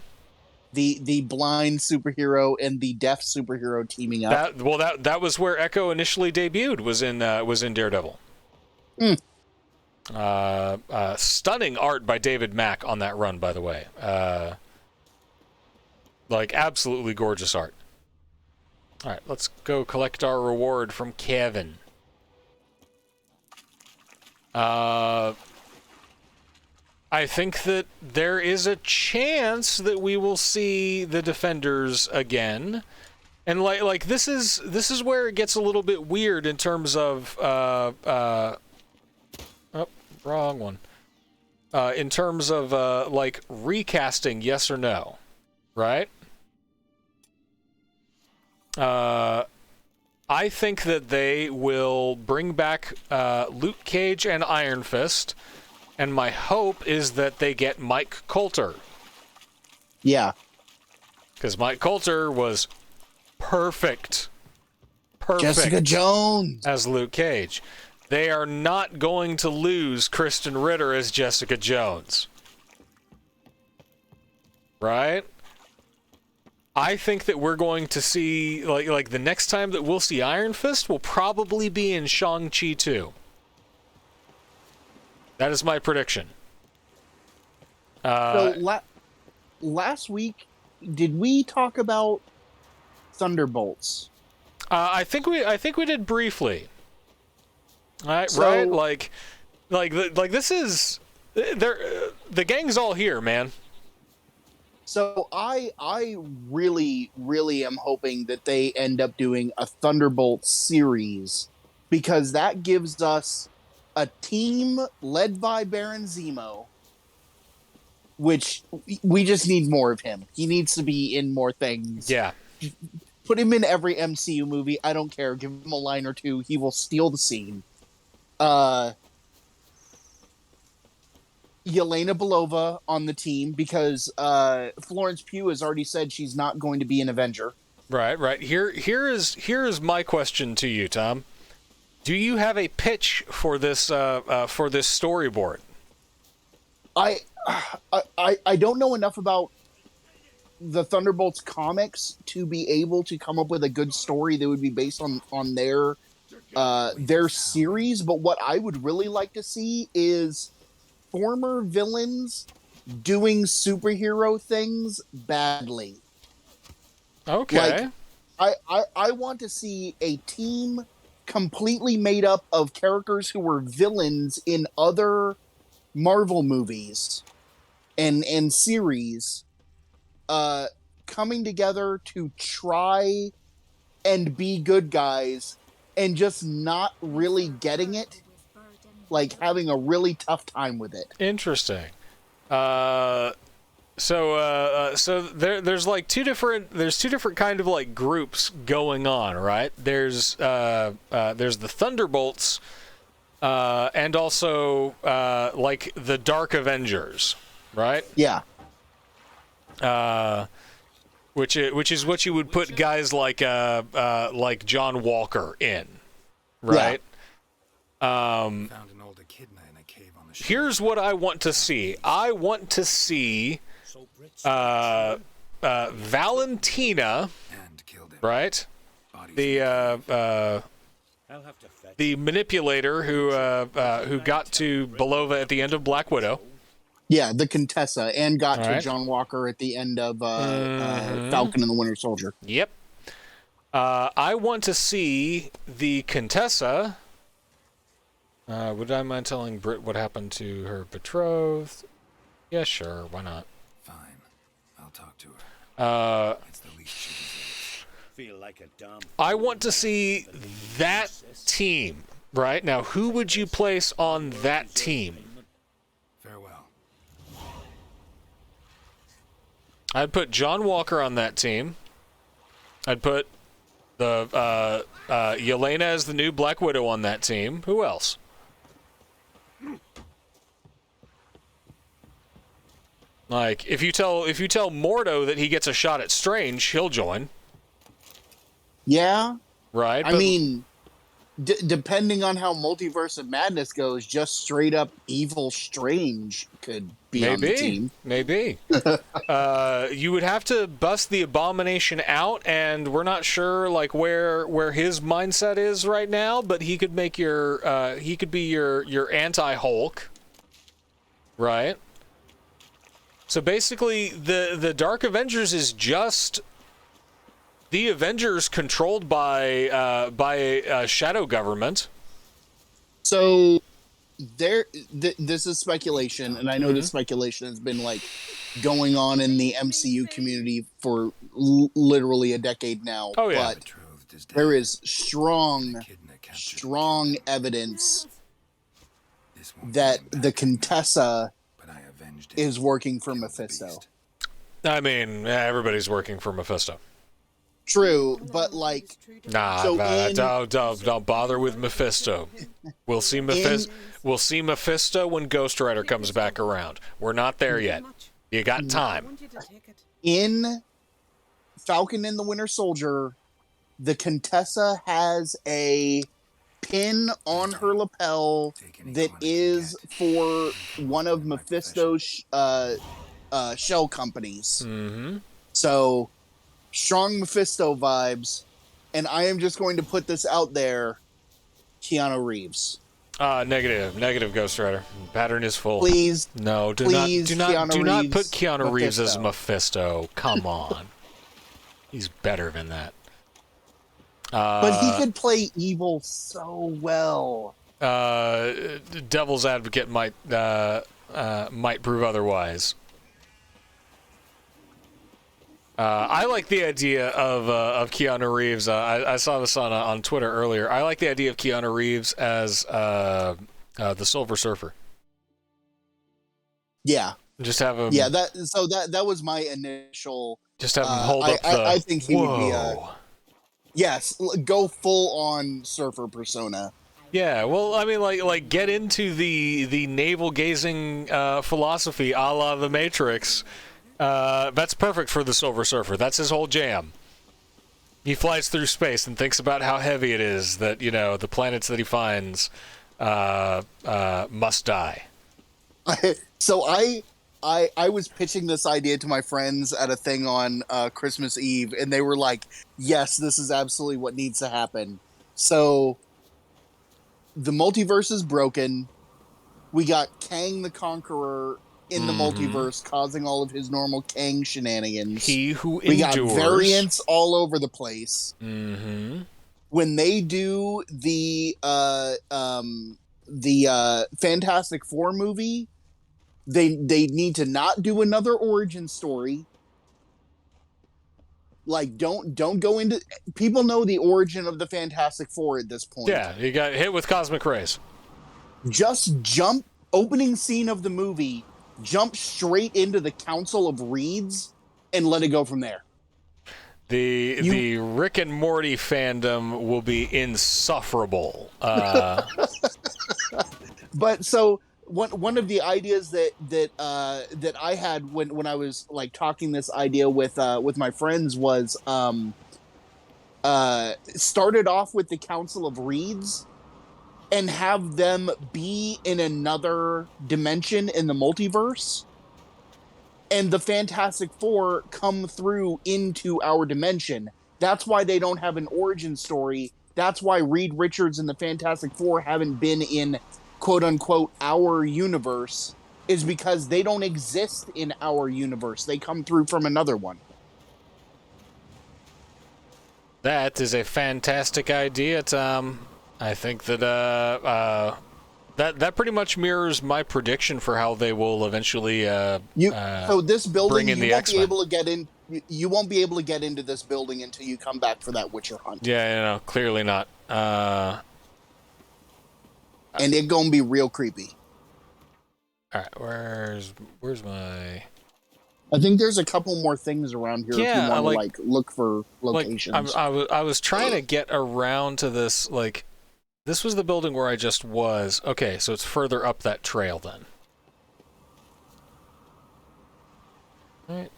The blind superhero and the deaf superhero teaming up. That was where Echo initially debuted, was in Daredevil. Stunning art by David Mack on that run, by the way. Like absolutely gorgeous art. All right, let's go collect our reward from Kevin. I think that there is a chance that we will see the Defenders again, and like this is where it gets a little bit weird in terms of wrong one. In terms of like recasting, yes or no, right? I think that they will bring back Luke Cage and Iron Fist, and my hope is that they get Mike Coulter. Yeah. Because Mike Coulter was perfect. Jessica Jones as Luke Cage. They are not going to lose Kristen Ritter as Jessica Jones. Right? I think that we're going to see, like the next time that we'll see Iron Fist will probably be in Shang-Chi 2. That is my prediction. So last week, did we talk about Thunderbolts? I think we did briefly. Right, So- right? Like this is the gang's all here, man. So I really, really am hoping that they end up doing a Thunderbolt series, because that gives us a team led by Baron Zemo, which we just need more of him. He needs to be in more things. Yeah. Put him in every MCU movie. I don't care. Give him a line or two. He will steal the scene. Yelena Belova on the team, because Florence Pugh has already said she's not going to be an Avenger. Right. Here is my question to you, Tom. Do you have a pitch for this storyboard? I don't know enough about the Thunderbolts comics to be able to come up with a good story that would be based on their series. But what I would really like to see is former villains doing superhero things badly. Okay. Like, I want to see a team completely made up of characters who were villains in other Marvel movies and series, coming together to try and be good guys and just not really getting it, like having a really tough time with it. Interesting. So there's like two different kind of like groups going on, right? There's the Thunderbolts, and also like the Dark Avengers, right? Yeah. Which is what you would put guys like John Walker in, right? Found an older echidna in a cave on the shore. Here's what I want to see. I want to see Valentina, And killed him. right? Bodies The manipulator who got to Belova at the end of Black Widow. Yeah, the Contessa, and got All to right. John Walker at the end of Falcon and the Winter Soldier. Yep. I want to see the Contessa. Would I mind telling Britt what happened to her betrothed? Yeah, sure. Why not? Fine. I'll talk to her. It's the least she deserves. Feel like a dumb. I want to see that team. Right now, who would you place on that team? Farewell. I'd put John Walker on that team. I'd put the Yelena as the new Black Widow on that team. Who else? Like, if you tell Mordo that he gets a shot at Strange, he'll join, Yeah, right? I But mean, depending on how Multiverse of Madness goes, just straight up evil Strange could be on the team. maybe. You would have to bust the Abomination out, and we're not sure like where his mindset is right now. But he could make he could be your anti-Hulk, right? So basically, the Dark Avengers is just the Avengers controlled by a shadow government. So this is speculation, and I know this speculation has been like going on in the MCU community for literally a decade now. Oh, yeah. But Betrothed is dead. there is strong Echidna captured evidence This won't that bring back the her, Contessa but I avenged it. is working for Killed the Mephisto. beast. I mean, everybody's working for Mephisto. True, but like, Nah, So in- don't bother with Mephisto. We'll see Mephisto when Ghost Rider comes back around. We're not there yet. You got time. in Falcon and the Winter Soldier, the Contessa has a pin on her lapel that is for one of Mephisto's shell companies. Mm-hmm. So strong Mephisto vibes, and I am just going to put this out there: Keanu Reeves. Negative, Ghost Rider. Pattern is full. Please, no, do please, not put Reeves, Keanu Reeves as Mephisto. Mephisto. Come on, he's better than that. But he could play evil so well. Devil's Advocate might prove otherwise. I like the idea of Keanu Reeves. I saw this on Twitter earlier. I like the idea of Keanu Reeves as the Silver Surfer. Yeah. Just have him. Yeah. That was my initial. Just have him hold up the. I think he would be Whoa. Yes, go full on surfer persona. Yeah, well, I mean, like get into the navel gazing philosophy, a la the Matrix. That's perfect for the Silver Surfer. That's his whole jam. He flies through space and thinks about how heavy it is that, you know, the planets that he finds must die. So I was pitching this idea to my friends at a thing on Christmas Eve, and they were like, yes, this is absolutely what needs to happen. So the multiverse is broken. We got Kang the Conqueror in the multiverse causing all of his normal Kang shenanigans. He who endures. We got variants all over the place. Mm-hmm. When they do the Fantastic Four movie, they need to not do another origin story. Like, don't go into... People know the origin of the Fantastic Four at this point. Yeah, you got hit with cosmic rays. Just jump, opening scene of the movie, jump straight into the Council of Reeds and let it go from there. The Rick and Morty fandom will be insufferable. But so one of the ideas that I had when I was like talking this idea with my friends was started off with the Council of Reeds and have them be in another dimension in the multiverse, and the Fantastic Four come through into our dimension. That's why they don't have an origin story. That's why Reed Richards and the Fantastic Four haven't been in quote-unquote our universe, is because they don't exist in our universe. They come through from another one. That is a fantastic idea, Tom. I think that that pretty much mirrors my prediction for how they will eventually so this building, bring in the X-Men. You won't be able to get into this building until you come back for that Witcher hunt. Yeah, no, clearly not. And it's gonna be real creepy. All right, where's my? I think there's a couple more things around here if you want to like look for locations. I was trying to get around to this. Like, this was the building where I just was. Okay, so it's further up that trail then. Right.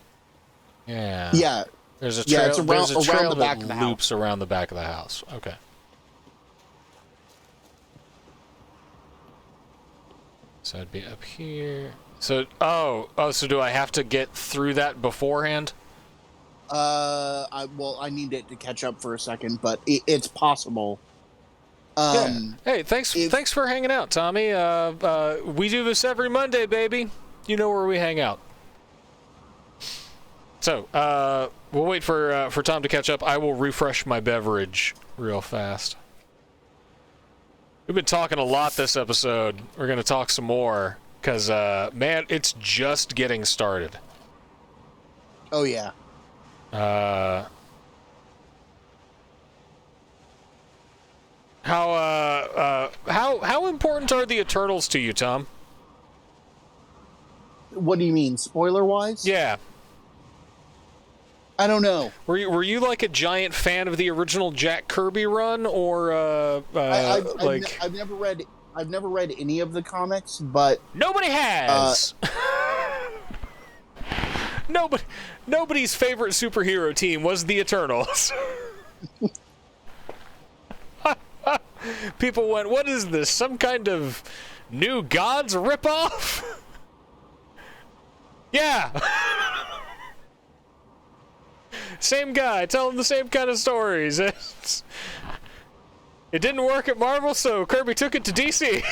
Yeah. Yeah. There's a trail. Yeah, it's around the back that of the loops house. Around the back of the house. Okay. So I'd be up here. So so do I have to get through that beforehand? I need it to catch up for a second, but it's possible. Yeah. Hey, thanks for hanging out, Tommy. We do this every Monday, baby. You know where we hang out. So, we'll wait for Tom to catch up. I will refresh my beverage real fast. We've been talking a lot this episode. We're going to talk some more, because, man, it's just getting started. Oh, yeah. How important are the Eternals to you, Tom? What do you mean, spoiler-wise? Yeah. I don't know. Were you like a giant fan of the original Jack Kirby run, or I've never read any of the comics, but nobody has. Nobody's favorite superhero team was the Eternals. People went, "What is this? Some kind of New Gods ripoff?" Yeah. Same guy telling the same kind of stories. It didn't work at Marvel, so Kirby took it to DC.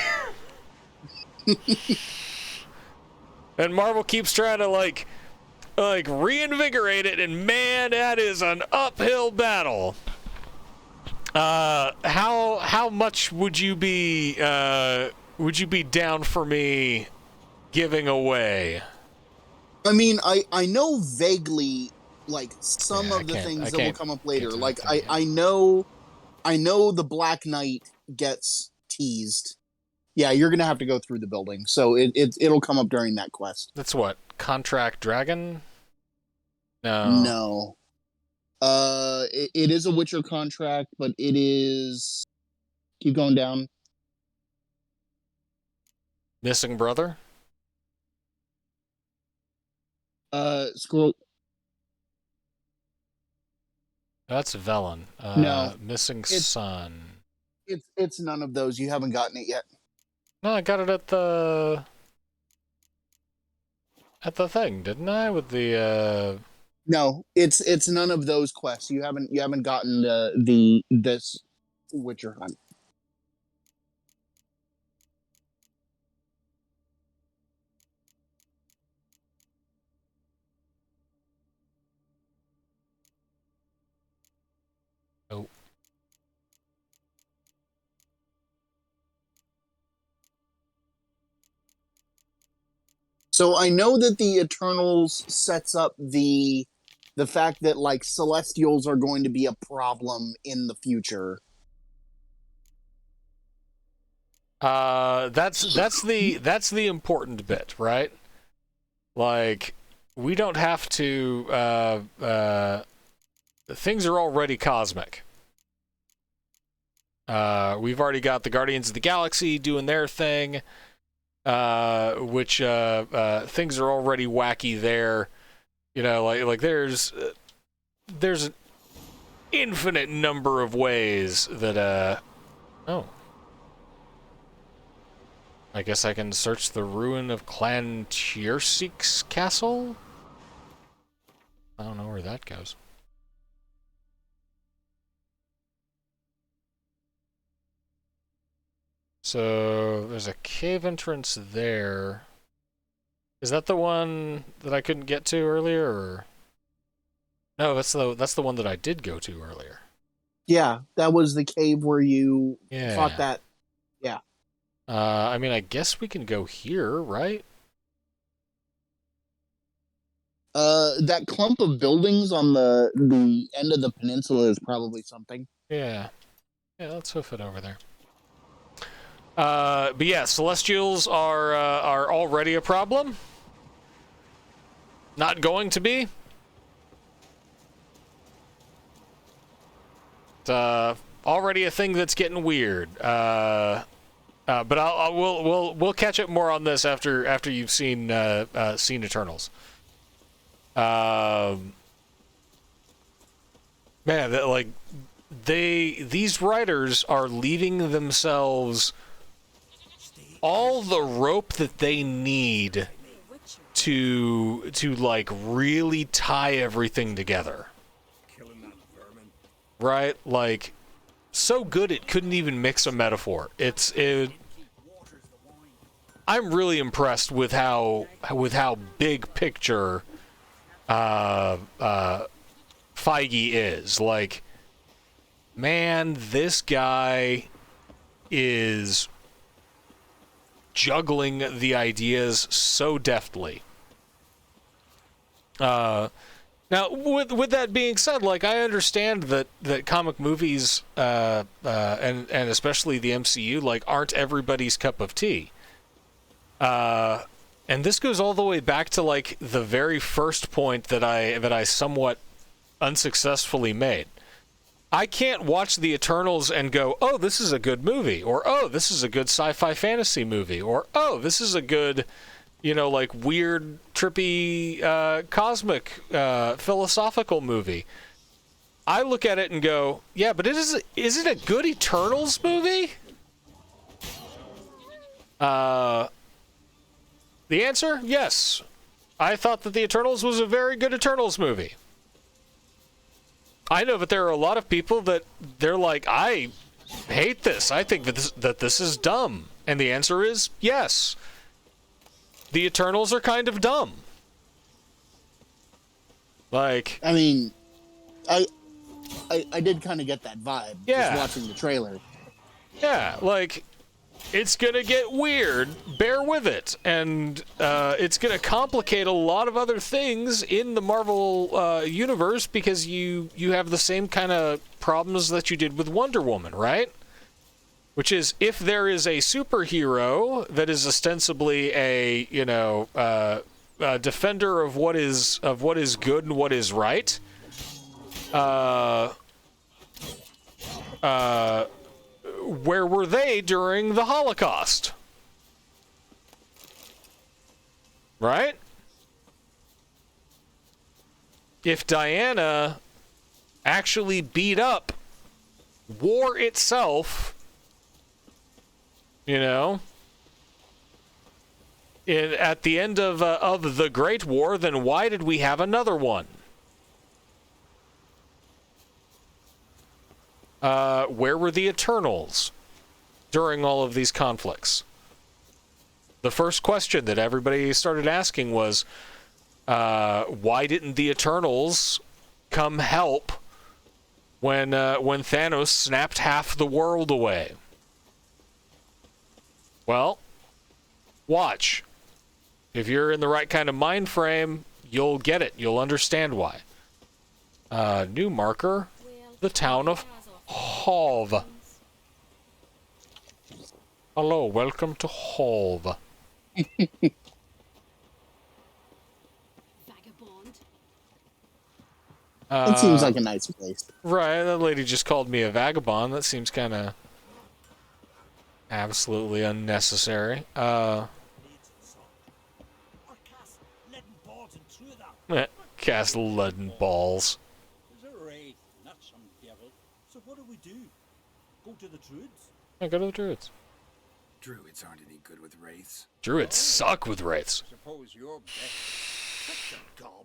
And Marvel keeps trying to like reinvigorate it, and man, that is an uphill battle. How much would you be down for me giving away? I mean, I know vaguely like some of the things that will come up later. Like I know the Black Knight gets teased. Yeah, you're gonna have to go through the building, so it'll come up during that quest. That's what, Contract Dragon? No. No. It is a Witcher contract, but it is. Keep going down. Missing Brother? Scroll. That's Velen. No. Missing Son. It's none of those. You haven't gotten it yet. No, I got it at the thing, didn't I? With the No, it's none of those quests. You haven't gotten this Witcher hunt. Oh. So I know that the Eternals sets up the fact that like Celestials are going to be a problem in the future. That's the important bit, right? Like, we don't have to things are already cosmic. We've already got the Guardians of the Galaxy doing their thing, which things are already wacky there. You know, like there's an infinite number of ways that oh. I guess I can search the ruin of Clan Tiersik's castle? I don't know where that goes. So there's a cave entrance there. Is that the one that I couldn't get to earlier, or? No, that's the one that I did go to earlier. Yeah, that was the cave where you Yeah. fought that. Yeah. I mean, I guess we can go here, right? That clump of buildings on the end of the peninsula is probably something. Yeah. Yeah, let's hoof it over there. But yeah, Celestials are already a problem. Not going to be. It's already a thing that's getting weird. But we'll catch up more on this after you've seen Eternals. Man, that these writers are leaving themselves all the rope that they need to like really tie everything together. Right? Like, so good it couldn't even mix a metaphor. I'm really impressed with how big picture Feige is. Like, man, this guy is juggling the ideas so deftly. Now, with that being said, like, I understand that comic movies, and especially the MCU, like, aren't everybody's cup of tea. And this goes all the way back to, like, the very first point that I somewhat unsuccessfully made. I can't watch The Eternals and go, oh, this is a good movie, or oh, this is a good sci-fi fantasy movie, or oh, this is a good, like, weird, trippy, cosmic, philosophical movie. I look at it and go, yeah, but is it a good Eternals movie? The answer, yes. I thought that The Eternals was a very good Eternals movie. I know that there are a lot of people that they're like, I hate this. I think that this is dumb. And the answer is yes. The Eternals are kind of dumb. Like, I mean, I did kind of get that vibe Yeah. just watching the trailer. yeah, like, it's gonna get weird. Bear with it. And it's gonna complicate a lot of other things in the Marvel universe because you have the same kind of problems that you did with Wonder Woman, right? Which is, if there is a superhero that is ostensibly a, you know, defender of what is good and what is right, where were they during the Holocaust? Right? If Diana actually beat up war itself, you know, at the end of the Great War, then why did we have another one? Where were the Eternals during all of these conflicts? The first question that everybody started asking was, why didn't the Eternals come help when Thanos snapped half the world away? Well, watch. If you're in the right kind of mind frame, you'll get it. You'll understand why. New marker, the town of Hove. Hello, welcome to Hove. It seems like a nice place. Right, that lady just called me a vagabond. That seems kind of absolutely unnecessary. Cast leaden balls. There's a wraith, not some devil. So what do we do? Go to the druids? Yeah, go to the druids. Druids aren't any good with wraiths. Druids suck with wraiths. Suppose you're best. Such a gob.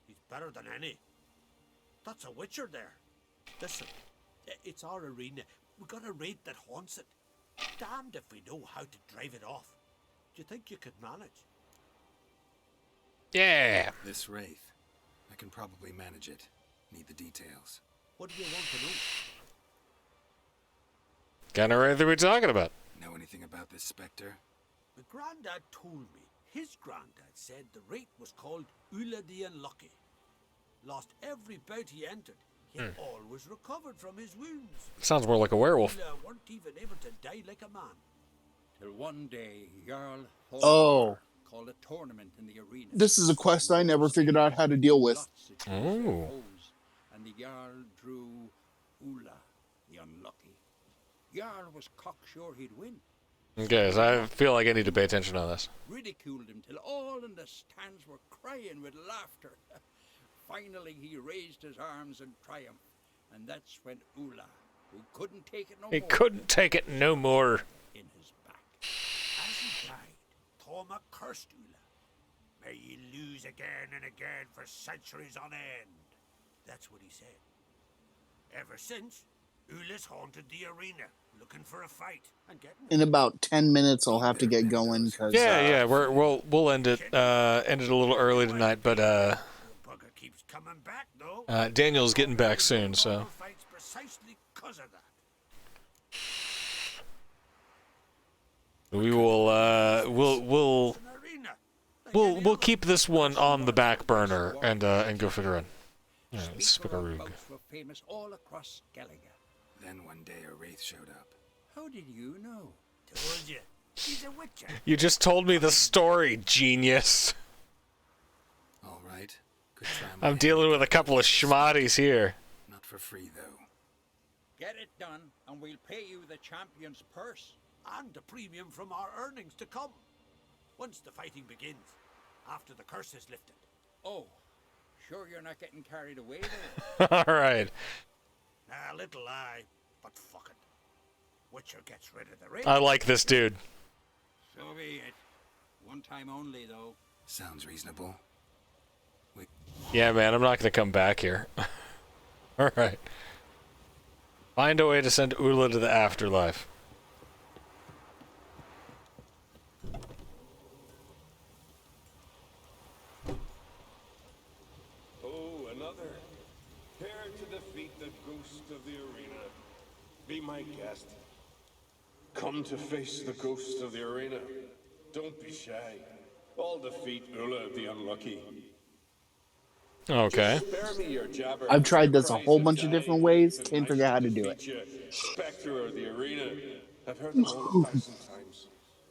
He's better than any. That's a witcher there. Listen, it's our arena. We got a wraith that haunts it. Damned if we know how to drive it off. Do you think you could manage? Yeah. This wraith, I can probably manage it. Need the details. What do you want to know? Kind of wraith are we talking about? Know anything about this specter? My granddad told me his granddad said the wraith was called Ula the Unlucky. Lost every bout he entered, yet always recovered from his wounds. Sounds more like a werewolf. Ula weren't even able to die like a man. Till one day, Jarl Oh. called a tournament in the arena. This is a quest I never figured out how to deal with. Oh. And the Jarl drew Ula the Unlucky. Jarl was cocksure he'd win. Okay, so I feel like I need to pay attention on this. Ridiculed him till all in the stands were crying with laughter. Finally, he raised his arms in triumph, and that's when Ula, who couldn't take it no He more, couldn't take it no more. in his back. As he died, Thoma cursed Ula. May ye lose again and again for centuries on end. That's what he said. Ever since, Ula's haunted the arena, looking for a fight and getting In about 10 minutes, I'll have to get going because Yeah, we'll end it a little early tonight, but bugger keeps coming back though. Daniel's getting back soon, so All fights precisely 'cause of that. we will An arena. Like any we'll other. keep this one on the back burner and go figure it. Yeah, Spickaroo. Bouts were famous all across Gallagher. Then one day a wraith showed up. How did you know? Told you. He's a witcher. You just told me the story, genius. All right. Could try my I'm hand. dealing with a couple of schmatties here. Not for free though. Get it done, and we'll pay you the champion's purse. And a premium from our earnings to come. Once the fighting begins. After the curse is lifted. Oh, sure you're not getting carried away there? All right. A little lie, but fuck it. Witcher gets rid of the ring. I like this dude. So be it. One time only, though. Sounds reasonable. Yeah, man, I'm not gonna come back here. All right. Find a way to send Ula to the afterlife. Oh, another. Prepare to defeat the ghost of the arena. Be my guest. Come to face the ghost of the arena. Don't be shy. I'll defeat Ula the Unlucky. Okay. Just spare me your jabber. I've tried Your this a cries whole of bunch of dying different ways. faith, and Can't I figure out shall how to do it. defeat you. Spectre of the arena. I've heard them all 1,000 times.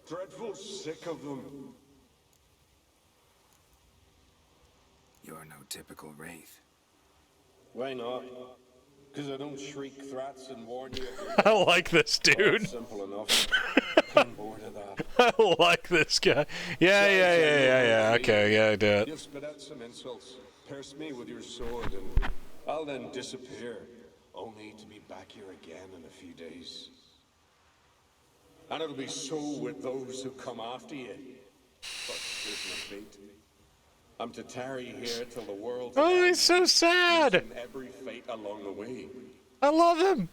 Dreadful sick of them. You're no typical wraith. Why not? Because I don't shriek threats and warn you. I like this dude. Simple enough. I'm bored of that. I like this guy. Yeah. Okay, yeah, I do it. You'll spit out some insults, pierce me with your sword, and I'll then disappear, only to be back here again in a few days. And it'll be so with those who come after you. But here's my fate. I'm to tarry here till the world's Oh, he's so sad. in every fate along the way. I love him.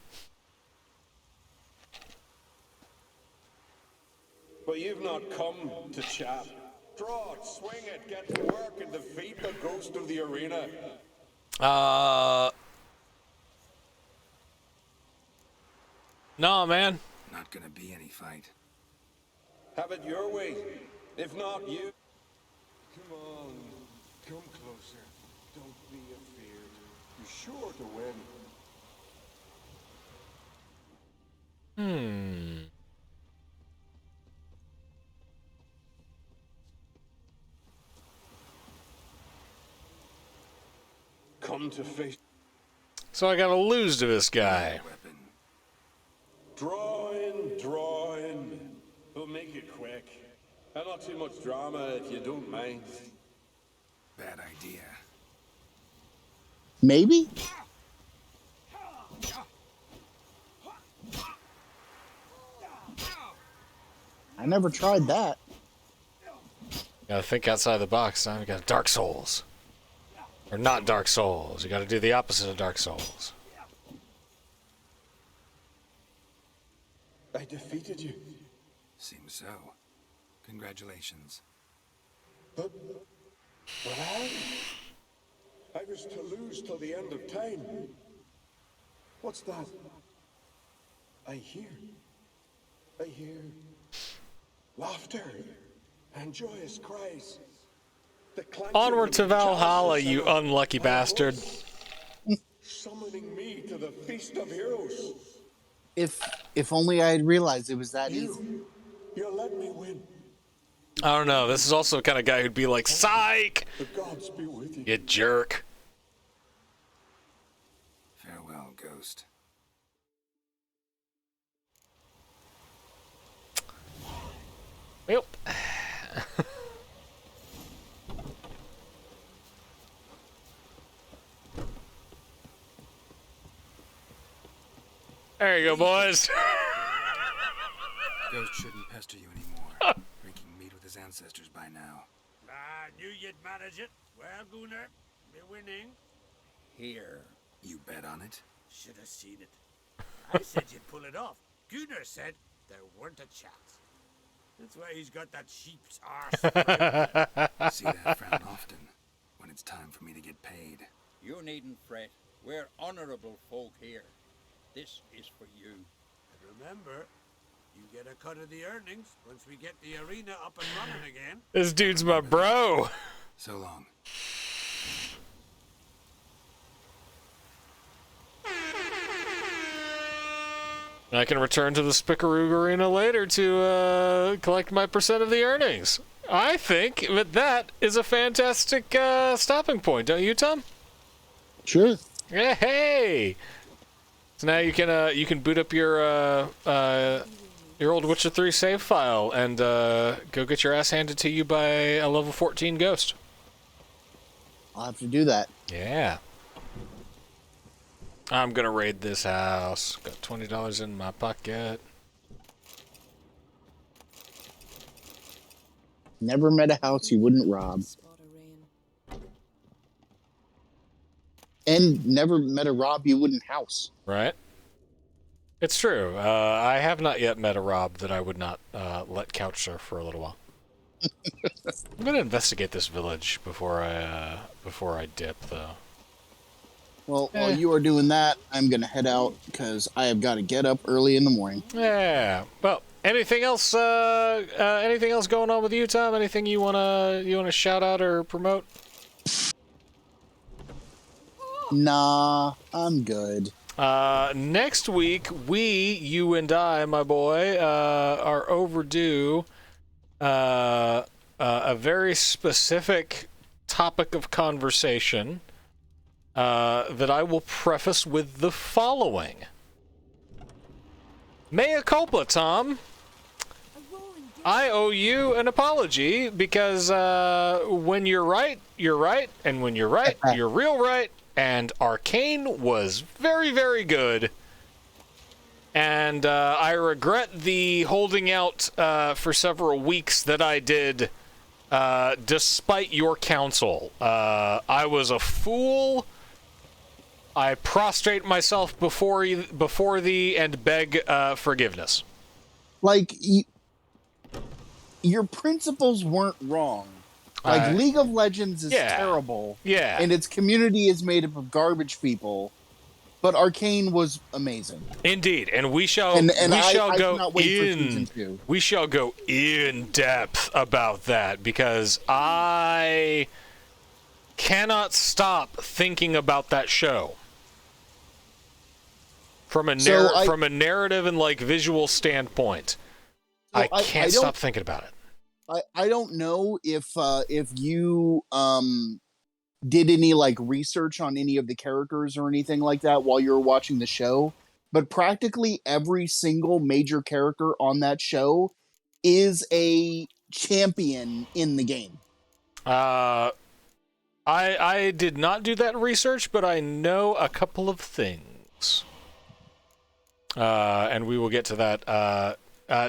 But you've not come to chat. Draw it, swing it, get to work, and defeat the ghost of the arena. Nah, man. Not gonna be any fight. Have it your way. If not, you. Come on, come closer. Don't be afeard. You're sure to win. Come to face. So I gotta lose to this guy. Weapon. Draw in. We'll make it quick. And not too much drama if you don't mind. Bad idea. Maybe? I never tried that. Gotta think outside the box. Now we got Dark Souls. Or not Dark Souls. You gotta do the opposite of Dark Souls. I defeated you. Seems so. Congratulations. But I was to lose till the end of time. What's that? I hear laughter and joyous cries. The clanking Onward to of the Valhalla, chalices you and a unlucky bastard. summoning me to the feast of heroes. If only I had realized it was that easy. You'll let me win. I don't know. This is also the kind of guy who'd be like, psych! The gods be with you. You jerk. Farewell, ghost. Yep. There you go, boys. Ghost shouldn't pester you anymore. Drinking meat with his ancestors by now. I knew you'd manage it. Well, Gunnar, you're winning. Here. You bet on it? Should have seen it. I said you'd pull it off. Gunnar said there weren't a chance. That's why he's got that sheep's arse. See that frown often when it's time for me to get paid. You needn't fret. We're honorable folk here. This is for you. Remember, you get a cut of the earnings once we get the arena up and running again. This dude's my bro. So long. I can return to the Spickaroog Arena later to collect my percent of the earnings. I think that is a fantastic stopping point, don't you, Tom? Sure. Yeah, hey! So now you can boot up your old Witcher 3 save file and go get your ass handed to you by a level 14 ghost. I'll have to do that. Yeah. I'm gonna raid this house. Got $20 in my pocket. Never met a house you wouldn't rob. And never met a Rob you wouldn't house. Right? It's true. I have not yet met a Rob that I would not let couch surf for a little while. I'm gonna investigate this village before I dip, though. Well, while you are doing that, I'm gonna head out because I have got to get up early in the morning. Yeah. Well, anything else? Anything else going on with you, Tom? Anything you wanna shout out or promote? Nah, I'm good. Next week, you and I, my boy, are overdue a very specific topic of conversation that I will preface with the following. Mea culpa, Tom. I owe you an apology because when you're right, and when you're right, you're real right. And Arcane was very, very good. And I regret the holding out for several weeks that I did, despite your counsel. I was a fool. I prostrate myself before thee and beg forgiveness. Like, your principles weren't wrong. Like, League of Legends is terrible. Yeah. And its community is made up of garbage people. But Arcane was amazing. Indeed. And we shall go in depth about that because I cannot stop thinking about that show. From a narrative and like visual standpoint. I can't stop thinking about it. I don't know if you did any like research on any of the characters or anything like that while you were watching the show, but practically every single major character on that show is a champion in the game. I did not do that research, but I know a couple of things. And we will get to that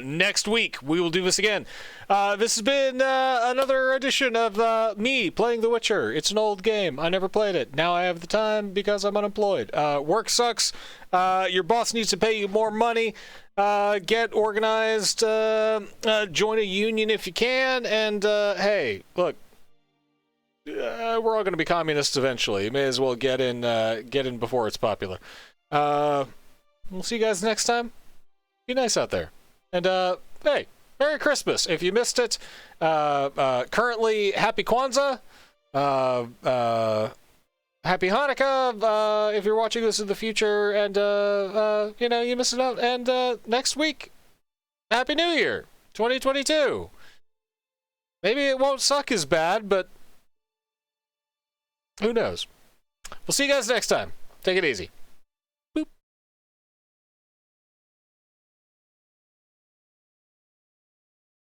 next week. We will do this again. This has been another edition of me playing The Witcher. It's an old game. I never played it. Now I have the time because I'm unemployed. Work sucks. Your boss needs to pay you more money. Get organized. Join a union if you can. And hey, look, we're all going to be communists eventually. You may as well get in before it's popular. We'll see you guys next time. Be nice out there. And, hey, Merry Christmas. If you missed it, currently, Happy Kwanzaa, Happy Hanukkah, if you're watching this in the future, and, you missed it out. And, next week, Happy New Year, 2022. Maybe it won't suck as bad, but who knows? We'll see you guys next time. Take it easy.